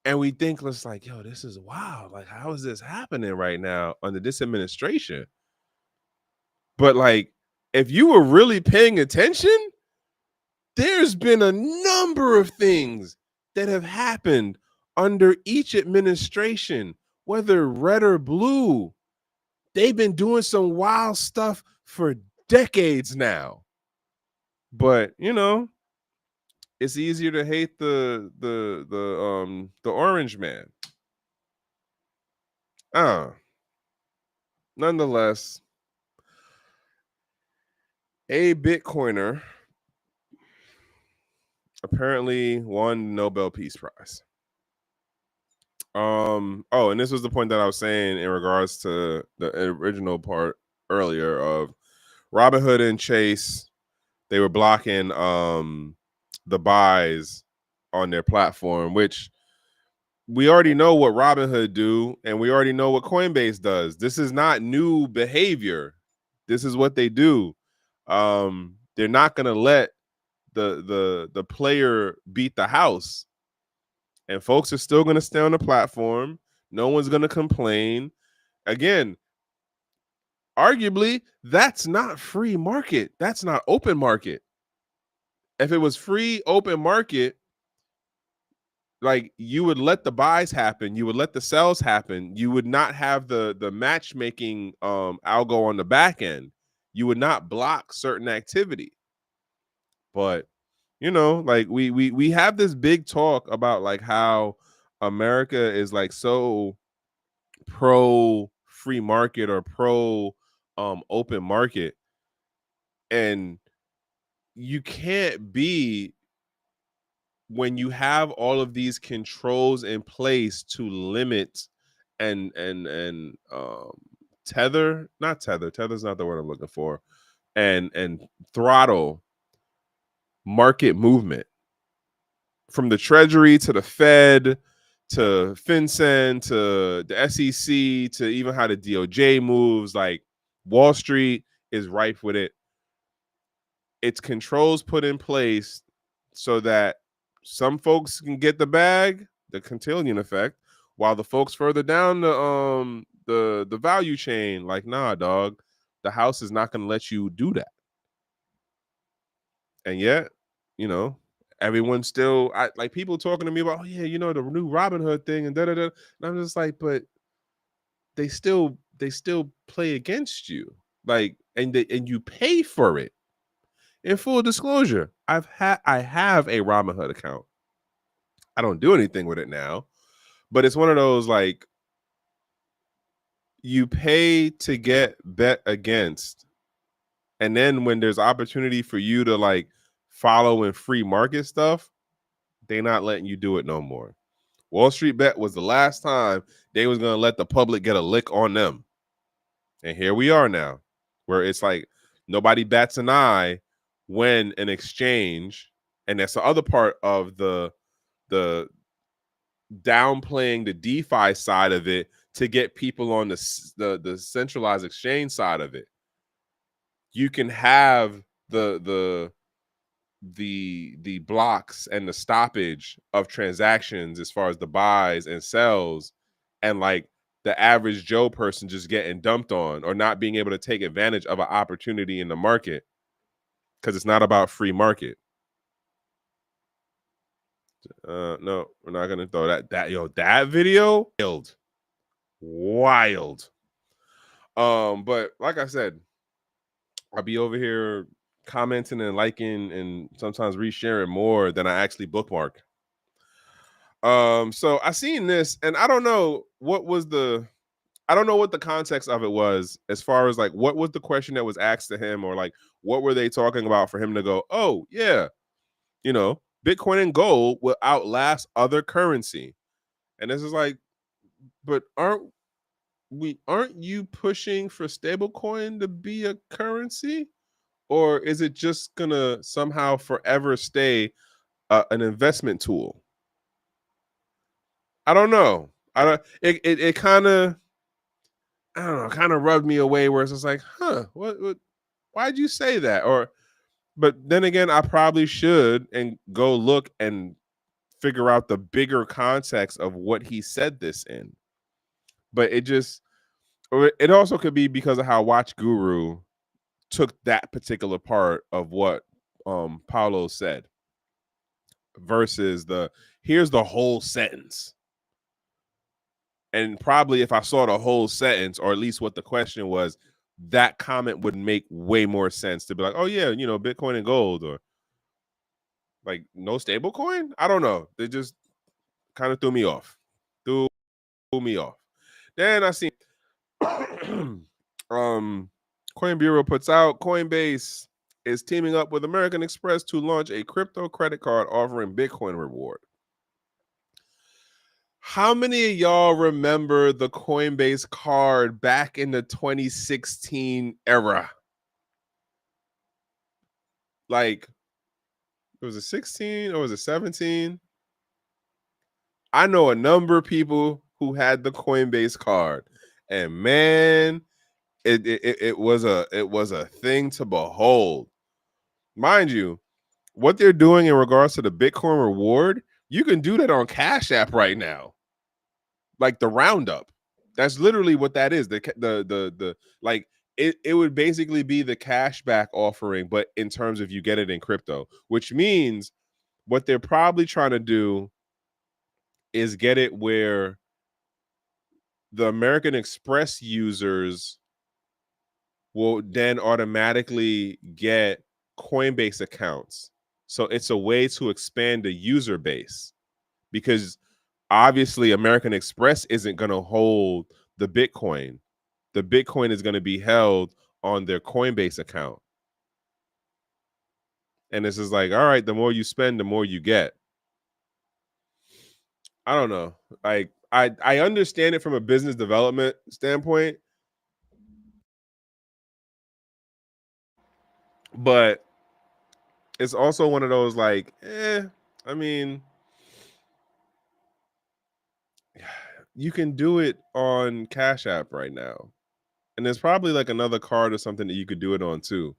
and we think it's like, yo, this is wild. Like, how is this happening right now under this administration? But like, if you were really paying attention, there's been a number of things that have happened under each administration, whether red or blue. They've been doing some wild stuff for decades now. But it's easier to hate the orange man. Nonetheless, A Bitcoiner apparently won the Nobel Peace Prize. Oh, and this was the point that I was saying in regards to the original part earlier of Robinhood and Chase. They were blocking the buys on their platform, which we already know what Robinhood do, and we already know what Coinbase does. This is not new behavior. This is what they do. They're not gonna let the player beat the house, and folks are still gonna stay on the platform. No one's gonna complain. Again, arguably, that's not free market. That's not open market. If it was free open market, like you would let the buys happen, you would let the sells happen, you would not have the matchmaking algo on the back end, you would not block certain activity. But you know, like we have this big talk about like how America is like so pro free market or pro open market, and you can't be when you have all of these controls in place to limit and tether's not the word I'm looking for, and throttle market movement from the Treasury to the Fed to FinCEN to the SEC to even how the DOJ moves. Like Wall Street is rife with it. It's controls put in place so that some folks can get the bag, the Cantillon effect, while the folks further down the value chain, like, nah, dog, the house is not gonna let you do that. And yet, you know, everyone's still like people talking to me about, oh yeah, you know, the new Robinhood thing and da da da. And I'm just like, but they still play against you. Like, and you pay for it. In full disclosure, I have a Robinhood account. I don't do anything with it now, but it's one of those like you pay to get bet against, and then when there's opportunity for you to like follow in free market stuff, they're not letting you do it no more. Wall Street Bet was the last time they was gonna let the public get a lick on them, and here we are now, where it's like nobody bats an eye when an exchange, and that's the other part of the downplaying the DeFi side of it to get people on the centralized exchange side of it. You can have the blocks and the stoppage of transactions as far as the buys and sells, and like the average Joe person just getting dumped on or not being able to take advantage of an opportunity in the market because it's not about free market. No, we're not gonna throw that video wild. But like I said, I'll be over here commenting and liking and sometimes resharing more than I actually bookmark. So I seen this and I don't know what the context of it was as far as like what was the question that was asked to him, or like what were they talking about for him to go, oh yeah, you know, Bitcoin and gold will outlast other currency. And this is like, but aren't you pushing for stablecoin to be a currency? Or is it just gonna somehow forever stay an investment tool? I don't know. I don't. It kind of, I don't know, kind of rubbed me away. Where it's just like, huh, what? Why'd you say that? Or, but then again, I probably should and go look and figure out the bigger context of what he said this in. But it just, or it also could be because of how Watch Guru took that particular part of what Paulo said versus here's the whole sentence. And probably if I saw the whole sentence, or at least what the question was, that comment would make way more sense to be like, oh yeah, you know, Bitcoin and gold, or like no stable coin. I don't know. They just kind of threw me off. Threw me off. Then I see Coin Bureau puts out Coinbase is teaming up with American Express to launch a crypto credit card offering Bitcoin reward. How many of y'all remember the Coinbase card back in the 2016 era? Like, was it 16 or was it 17? I know a number of people who had the Coinbase card, and man, it was a thing to behold. Mind you, what they're doing in regards to the Bitcoin reward, you can do that on Cash App right now, like the roundup. That's literally what that is. The like it would basically be the cashback offering, but in terms of you get it in crypto, which means what they're probably trying to do is get it where the American Express users will then automatically get Coinbase accounts. So it's a way to expand the user base because obviously American Express isn't going to hold the Bitcoin. The Bitcoin is going to be held on their Coinbase account. And this is like, all right, the more you spend, the more you get. I don't know. Like I understand it from a business development standpoint, but it's also one of those like, I mean, you can do it on Cash App right now. And there's probably like another card or something that you could do it on too.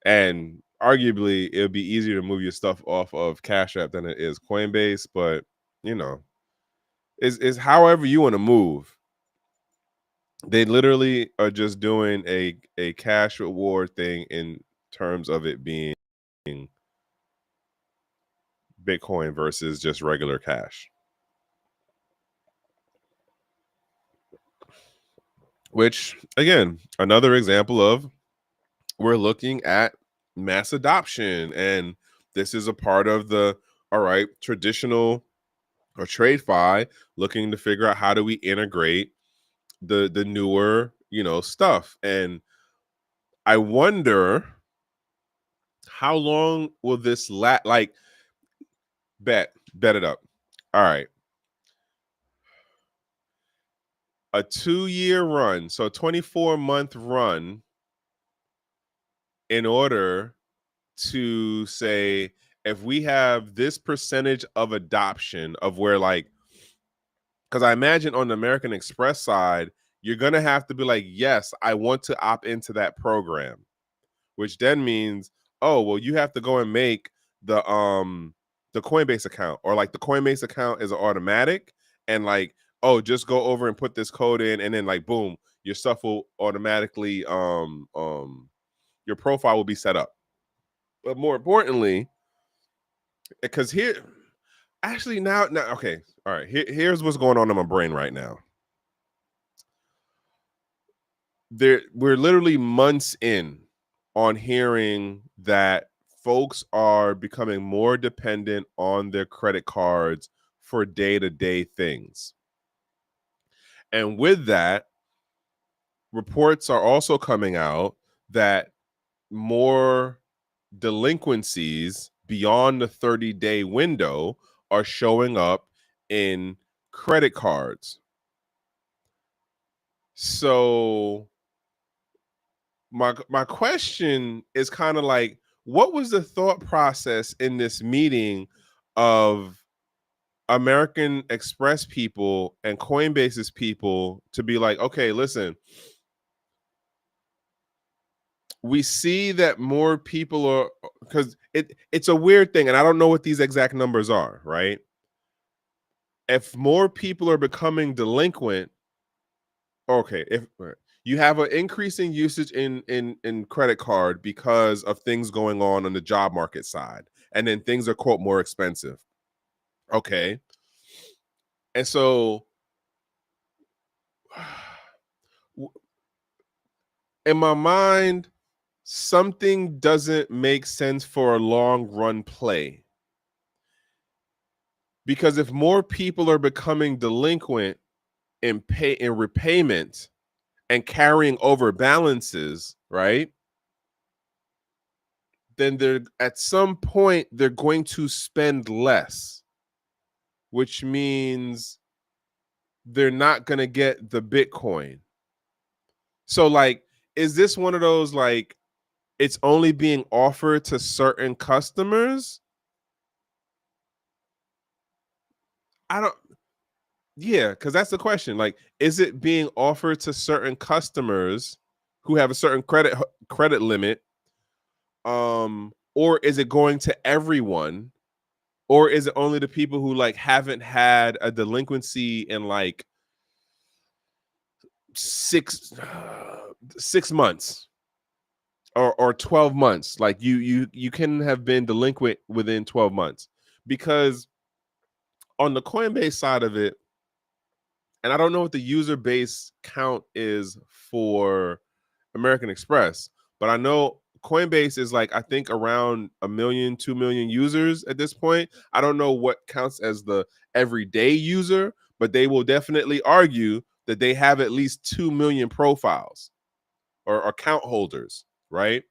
And arguably it would be easier to move your stuff off of Cash App than it is Coinbase, but you know, is however you want to move. They literally are just doing a cash reward thing in terms of it being Bitcoin versus just regular cash. Which again, another example of we're looking at mass adoption, and this is a part of the all right traditional or TradeFi looking to figure out how do we integrate the newer stuff. And I wonder how long will this last. Like, bet it up. All right, a 2-year run, so a 24-month run in order to say if we have this percentage of adoption of where like, because I imagine on the American Express side, you're gonna have to be like, yes, I want to opt into that program, which then means, oh, well, you have to go and make the Coinbase account, or like the Coinbase account is automatic, and like, oh, just go over and put this code in, and then like boom, your stuff will automatically your profile will be set up. But more importantly, because here actually now okay, all right, here's what's going on in my brain right now. We're literally months in on hearing that folks are becoming more dependent on their credit cards for day-to-day things. And with that, reports are also coming out that more delinquencies beyond the 30-day window are showing up in credit cards. So my question is kind of like, what was the thought process in this meeting of American Express people and Coinbase's people to be like, okay, listen, we see that more people are, because it's a weird thing, and I don't know what these exact numbers are, right? If more people are becoming delinquent, okay, if you have an increasing usage in credit card because of things going on the job market side, and then things are quote more expensive, okay, and so in my mind something doesn't make sense for a long run play, because if more people are becoming delinquent in repayment and carrying over balances, right? then they're at some point they're going to spend less, which means they're not going to get the Bitcoin. So like, is this one of those like it's only being offered to certain customers? I don't Yeah, because that's the question. Like, is it being offered to certain customers who have a certain credit limit? Or is it going to everyone? Or is it only the people who like haven't had a delinquency in like six 6 months or 12 months? Like you can have been delinquent within 12 months. Because on the Coinbase side of it, and I don't know what the user base count is for American Express, but I know Coinbase is like, I think around 1 million, 2 million users at this point. I don't know what counts as the everyday user, but they will definitely argue that they have at least 2 million profiles or account holders, right?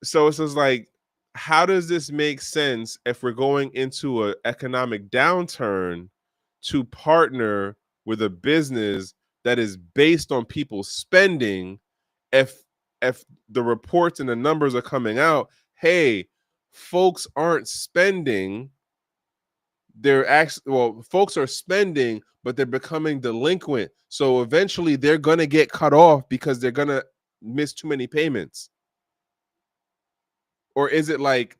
So it's just like, how does this make sense if we're going into an economic downturn to partner with a business that is based on people spending? If if the reports and the numbers are coming out, hey, folks aren't spending, they're actually, well, folks are spending but they're becoming delinquent, so eventually they're going to get cut off because they're going to miss too many payments. Or is it like,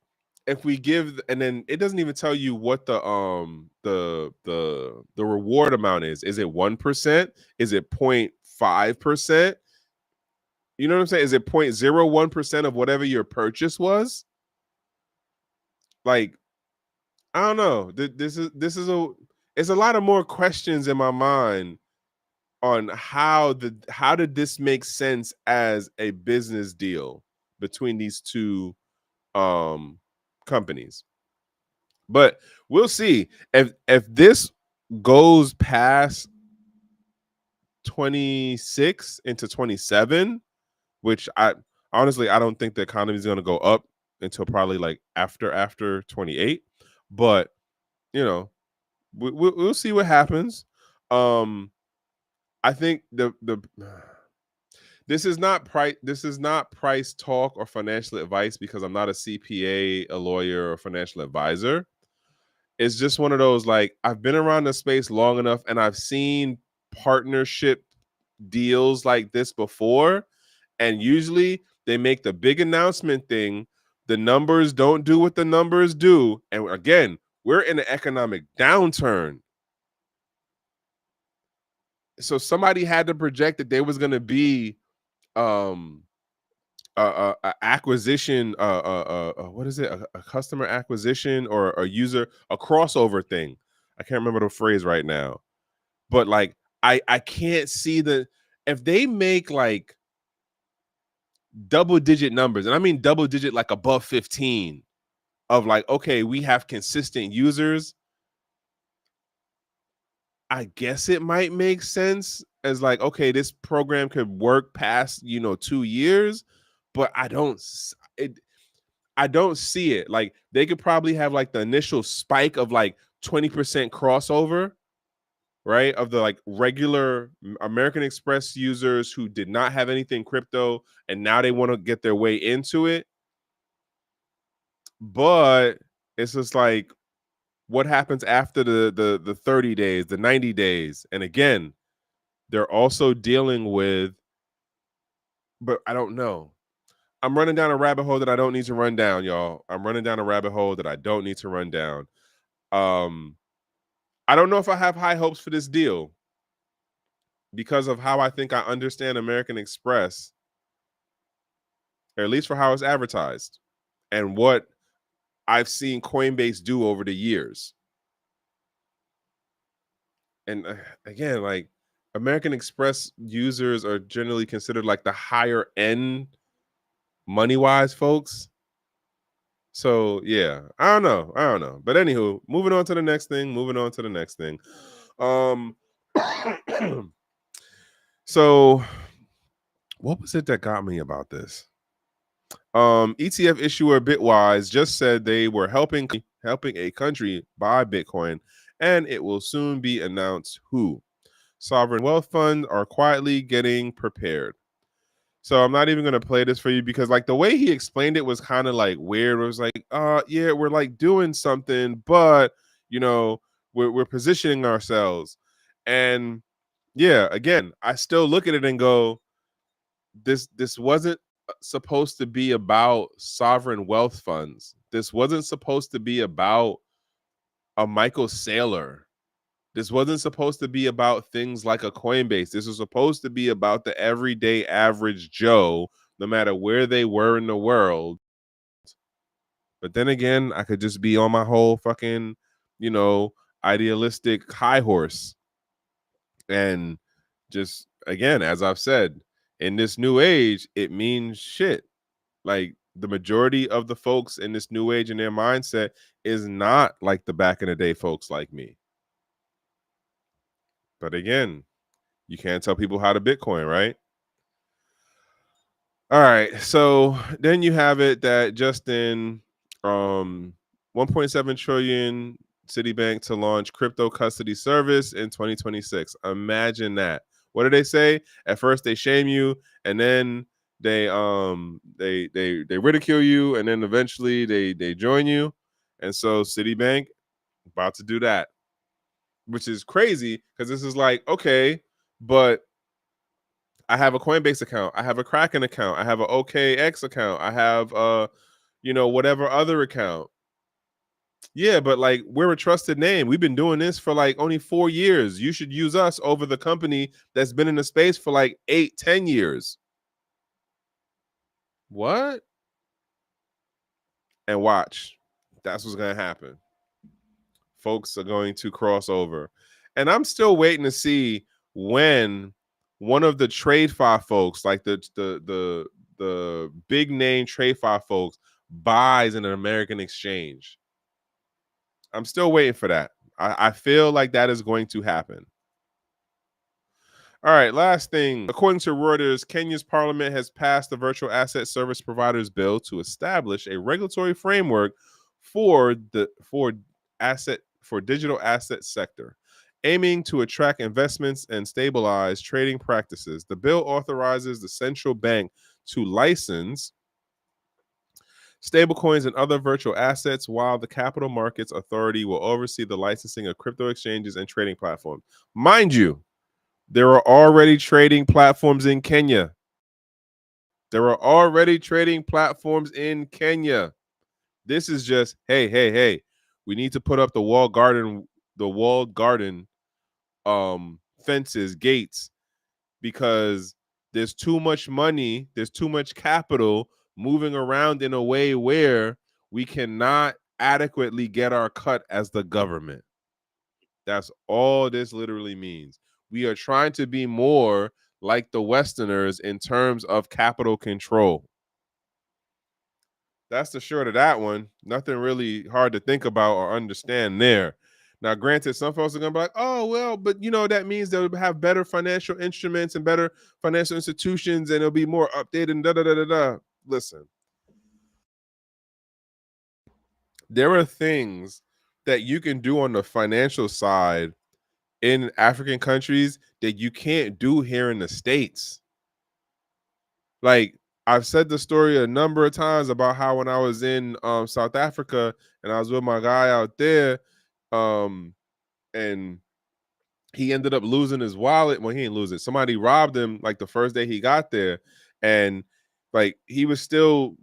if we give, and then it doesn't even tell you what the reward amount is it 1%, is it 0.5%, you know what I'm saying, is it 0.01% of whatever your purchase was? Like, I don't know. This is a, it's a lot of more questions in my mind on how did this make sense as a business deal between these two companies. But we'll see if this goes past 26 into 27, which I honestly, I don't think the economy is going to go up until probably like after 28. But you know, we'll see what happens. Um, I think the this is not price talk or financial advice, because I'm not a CPA, a lawyer, or financial advisor. It's just one of those, like, I've been around the space long enough and I've seen partnership deals like this before, and usually they make the big announcement thing, the numbers don't do what the numbers do, and again, we're in an economic downturn. So somebody had to project that there was going to be um a acquisition, what is it, a customer acquisition or a user, a crossover thing. I can't remember the phrase right now, but like, I can't see the, if they make like double digit numbers, and I mean double digit like above 15, of like, okay, we have consistent users, I guess it might make sense as like, okay, this program could work past 2 years, but it, I don't see it. Like, they could probably have like the initial spike of like 20% crossover, right? Of the like regular American Express users who did not have anything crypto and now they want to get their way into it. But it's just like, what happens after the 30 days, the 90 days? And again, they're also dealing with, but I don't know. I'm running down a rabbit hole that I don't need to run down, y'all. I'm running down a rabbit hole that I don't need to run down. Um, I don't know if I have high hopes for this deal because of how I think I understand American Express, or at least for how it's advertised and what I've seen Coinbase do over the years. And again, like, American Express users are generally considered like the higher end money wise folks. So yeah, I don't know. I don't know. But anywho, moving on to the next thing. Moving on to the next thing. Um so what was it that got me about this? ETF issuer Bitwise just said they were helping a country buy Bitcoin, and it will soon be announced who. Sovereign wealth funds are quietly getting prepared. So I'm not even gonna play this for you because like the way he explained it was kind of like weird. It was like, yeah, we're like doing something, but you know, we're positioning ourselves. And yeah, again, I still look at it and go, this wasn't supposed to be about sovereign wealth funds. This wasn't supposed to be about a Michael Saylor. This wasn't supposed to be about things like a Coinbase. This was supposed to be about the everyday average Joe, no matter where they were in the world. But then again, I could just be on my whole fucking, you know, idealistic high horse. And just again, as I've said, in this new age, it means shit. Like the majority of the folks in this new age and their mindset is not like the back in the day folks like me. But again, you can't tell people how to Bitcoin, right? All right. So then you have it that just in 1.7 trillion Citibank to launch crypto custody service in 2026. Imagine that. What do they say? At first they shame you, and then they ridicule you, and then eventually they join you. And so Citibank about to do that, which is crazy because this is like, okay, but I have a Coinbase account, I have a Kraken account, I have an OKX account, I have whatever other account. Yeah, but like we're a trusted name. We've been doing this for like only 4 years. You should use us over the company that's been in the space for like 8, 10 years. What? And watch. That's what's gonna happen. Folks are going to cross over. And I'm still waiting to see when one of the TradeFi folks, like the big name TradeFi folks, buys in an American exchange. I'm still waiting for that. I feel like that is going to happen. All right, last thing. According to Reuters, Kenya's parliament has passed the Virtual Asset Service Providers Bill to establish a regulatory framework for digital asset sector, aiming to attract investments and stabilize trading practices. The bill authorizes the central bank to license stablecoins and other virtual assets, while the Capital Markets Authority will oversee the licensing of crypto exchanges and trading platforms. Mind you, there are already trading platforms in Kenya. There are already trading platforms in Kenya. This is just, hey, we need to put up the walled garden fences, gates, because there's too much money, there's too much capital moving around in a way where we cannot adequately get our cut as the government. That's all this literally means. We are trying to be more like the Westerners in terms of capital control. That's the short of that one. Nothing really hard to think about or understand there. Now, granted, some folks are gonna be like, "Oh, well, but that means they'll have better financial instruments and better financial institutions, and it'll be more updated." And da da da da da. Listen, there are things that you can do on the financial side in African countries that you can't do here in the States. Like, I've said the story a number of times about how when I was in South Africa and I was with my guy out there, um, and he ended up losing his wallet. Well, he didn't lose it. Somebody robbed him like the first day he got there. And like we were still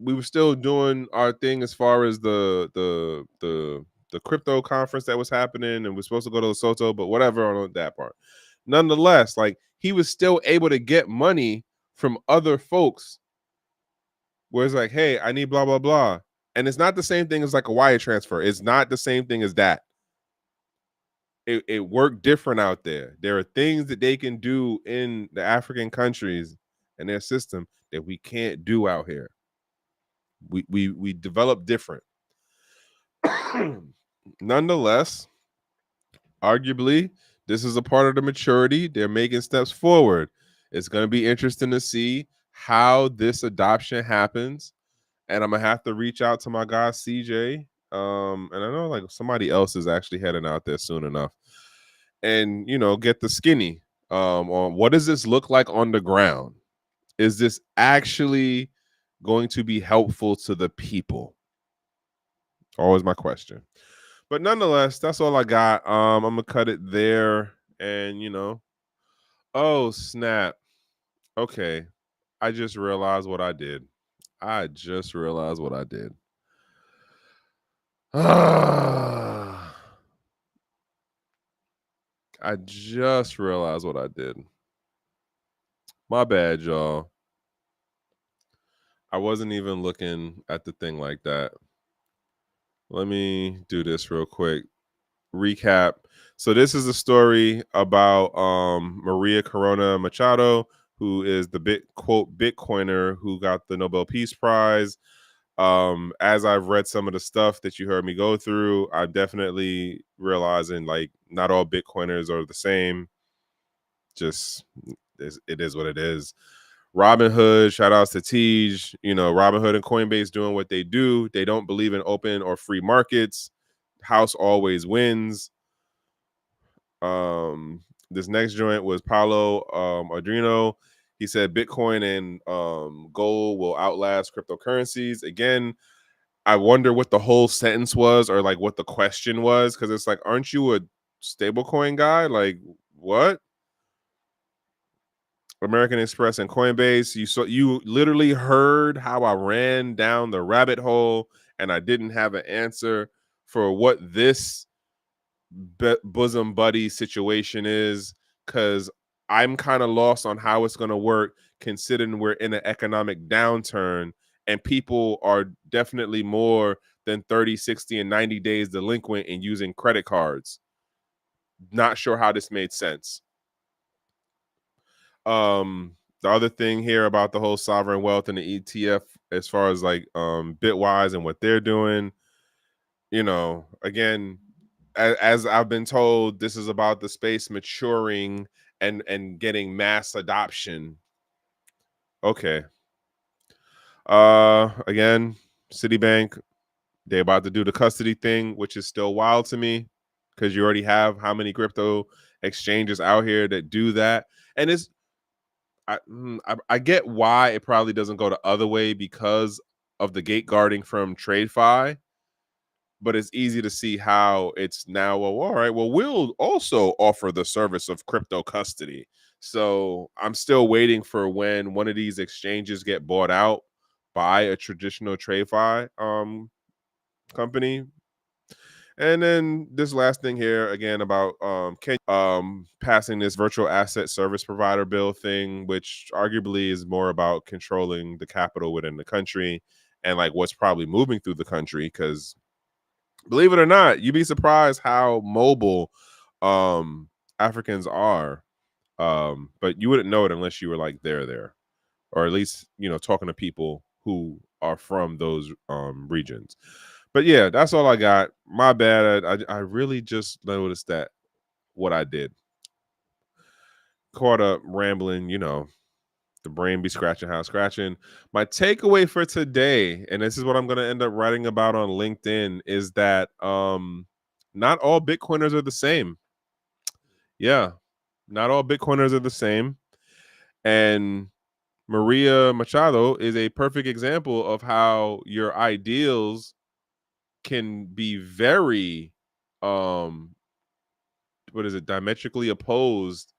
doing our thing as far as the crypto conference that was happening, and we're supposed to go to Lesotho, but whatever on that part. Nonetheless, like he was still able to get money from other folks where it's like, hey, I need blah blah blah. And it's not the same thing as like a wire transfer. It's not the same thing as that. It worked different out there. There are things that they can do in the African countries and their system that we can't do out here. We develop different. Nonetheless, arguably, this is a part of the maturity. They're making steps forward. It's going to be interesting to see how this adoption happens. and I'm gonna have to reach out to my guy CJ. And I know like somebody else is actually heading out there soon enough, and get the skinny on what does this look like on the ground. Is this actually going to be helpful to the people? Always my question. But nonetheless, that's all I got. I'm gonna cut it there, and oh snap. Okay, I just realized what I did. I just realized what I did. I just realized what I did. My bad, y'all. I wasn't even looking at the thing like that. Let me do this real quick. Recap. So this is a story about Maria Corona Machado, who is the Bitcoiner who got the Nobel Peace Prize. As I've read some of the stuff that you heard me go through, I'm definitely realizing like not all Bitcoiners are the same. Just it is what it is. Robinhood, shout outs to Tej. Robinhood and Coinbase doing what they do. They don't believe in open or free markets. House always wins. This next joint was Paulo Adrino. He said Bitcoin and gold will outlast cryptocurrencies. Again, I wonder what the whole sentence was, or like what the question was, because it's like, aren't you a stablecoin guy? Like, what? American Express and Coinbase. You literally heard how I ran down the rabbit hole, and I didn't have an answer for what this bosom buddy situation is, because I'm kind of lost on how it's going to work, considering we're in an economic downturn and people are definitely more than 30, 60, and 90 days delinquent in using credit cards. Not sure how this made sense. The other thing here about the whole sovereign wealth and the ETF, as far as like Bitwise and what they're doing, again, as I've been told, this is about the space maturing and getting mass adoption. Okay. Again, Citibank, they about to do the custody thing, which is still wild to me, because you already have how many crypto exchanges out here that do that. And I get why it probably doesn't go the other way because of the gate guarding from TradeFi, but it's easy to see how it's now, well, all right, well, we'll also offer the service of crypto custody. So I'm still waiting for when one of these exchanges get bought out by a traditional TradeFi company. And then this last thing here again about passing this virtual asset service provider bill thing, which arguably is more about controlling the capital within the country and like what's probably moving through the country, because believe it or not, you'd be surprised how mobile Africans are. But you wouldn't know it unless you were like there, or at least talking to people who are from those regions. But yeah, that's all I got. My bad. I really just noticed that what I did. Caught up rambling, the brain be scratching how scratching. My takeaway for today, and this is what I'm going to end up writing about on LinkedIn, is that not all Bitcoiners are the same. Yeah, not all Bitcoiners are the same. And Maria Machado is a perfect example of how your ideals can be very what is it, diametrically opposed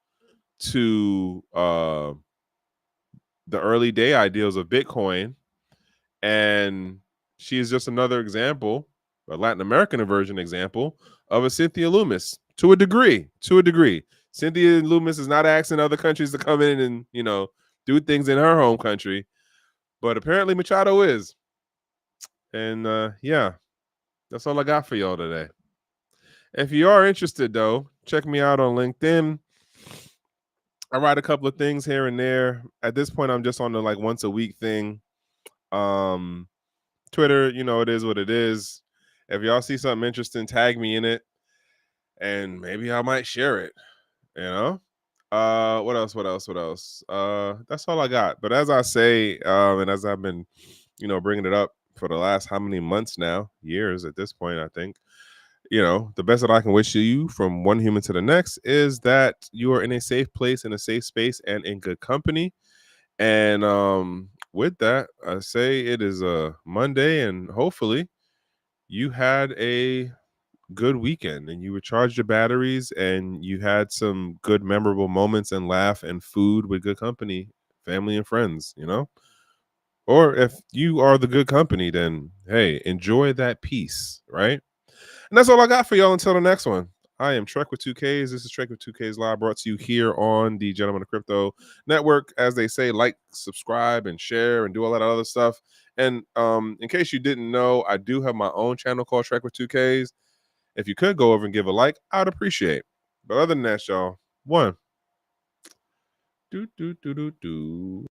to the early day ideals of Bitcoin. And she is just another example, a Latin American version example of a Cynthia Loomis to a degree. Cynthia Loomis is not asking other countries to come in and do things in her home country, but apparently Machado is. And yeah, that's all I got for y'all today. If you are interested, though, check me out on LinkedIn. I write a couple of things here and there. At this point, I'm just on the like once a week thing. Twitter, it is what it is. If y'all see something interesting, tag me in it, and maybe I might share it. What else? That's all I got. But as I say, and as I've been, bringing it up for the last how many months now, years at this point, I think. The best that I can wish you from one human to the next is that you are in a safe place, in a safe space, and in good company. And with that, I say it is a Monday, and hopefully you had a good weekend and you recharged your batteries and you had some good memorable moments and laugh and food with good company, family and friends, or if you are the good company, then hey, enjoy that peace, right? And that's all I got for y'all until the next one. I am Trek with 2Ks. This is Trek with 2Ks Live, brought to you here on the Gentleman of Crypto Network. As they say, like, subscribe, and share, and do all that other stuff. And in case you didn't know, I do have my own channel called Trek with 2Ks. If you could go over and give a like, I'd appreciate. But other than that, y'all, one. Do, do, do, do, do.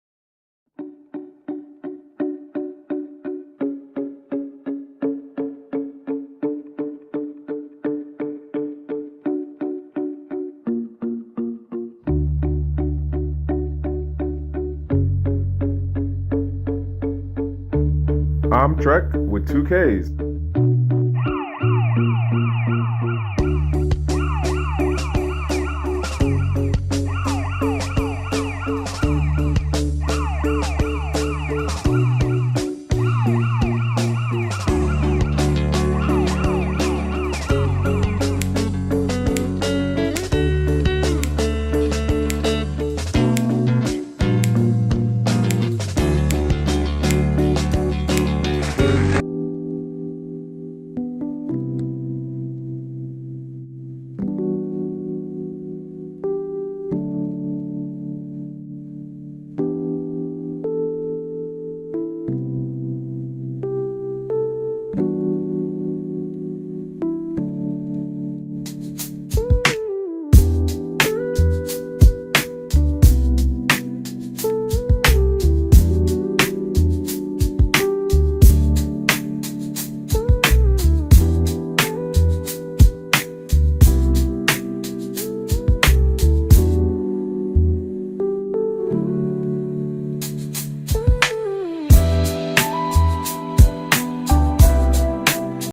I'm Trek with 2Ks.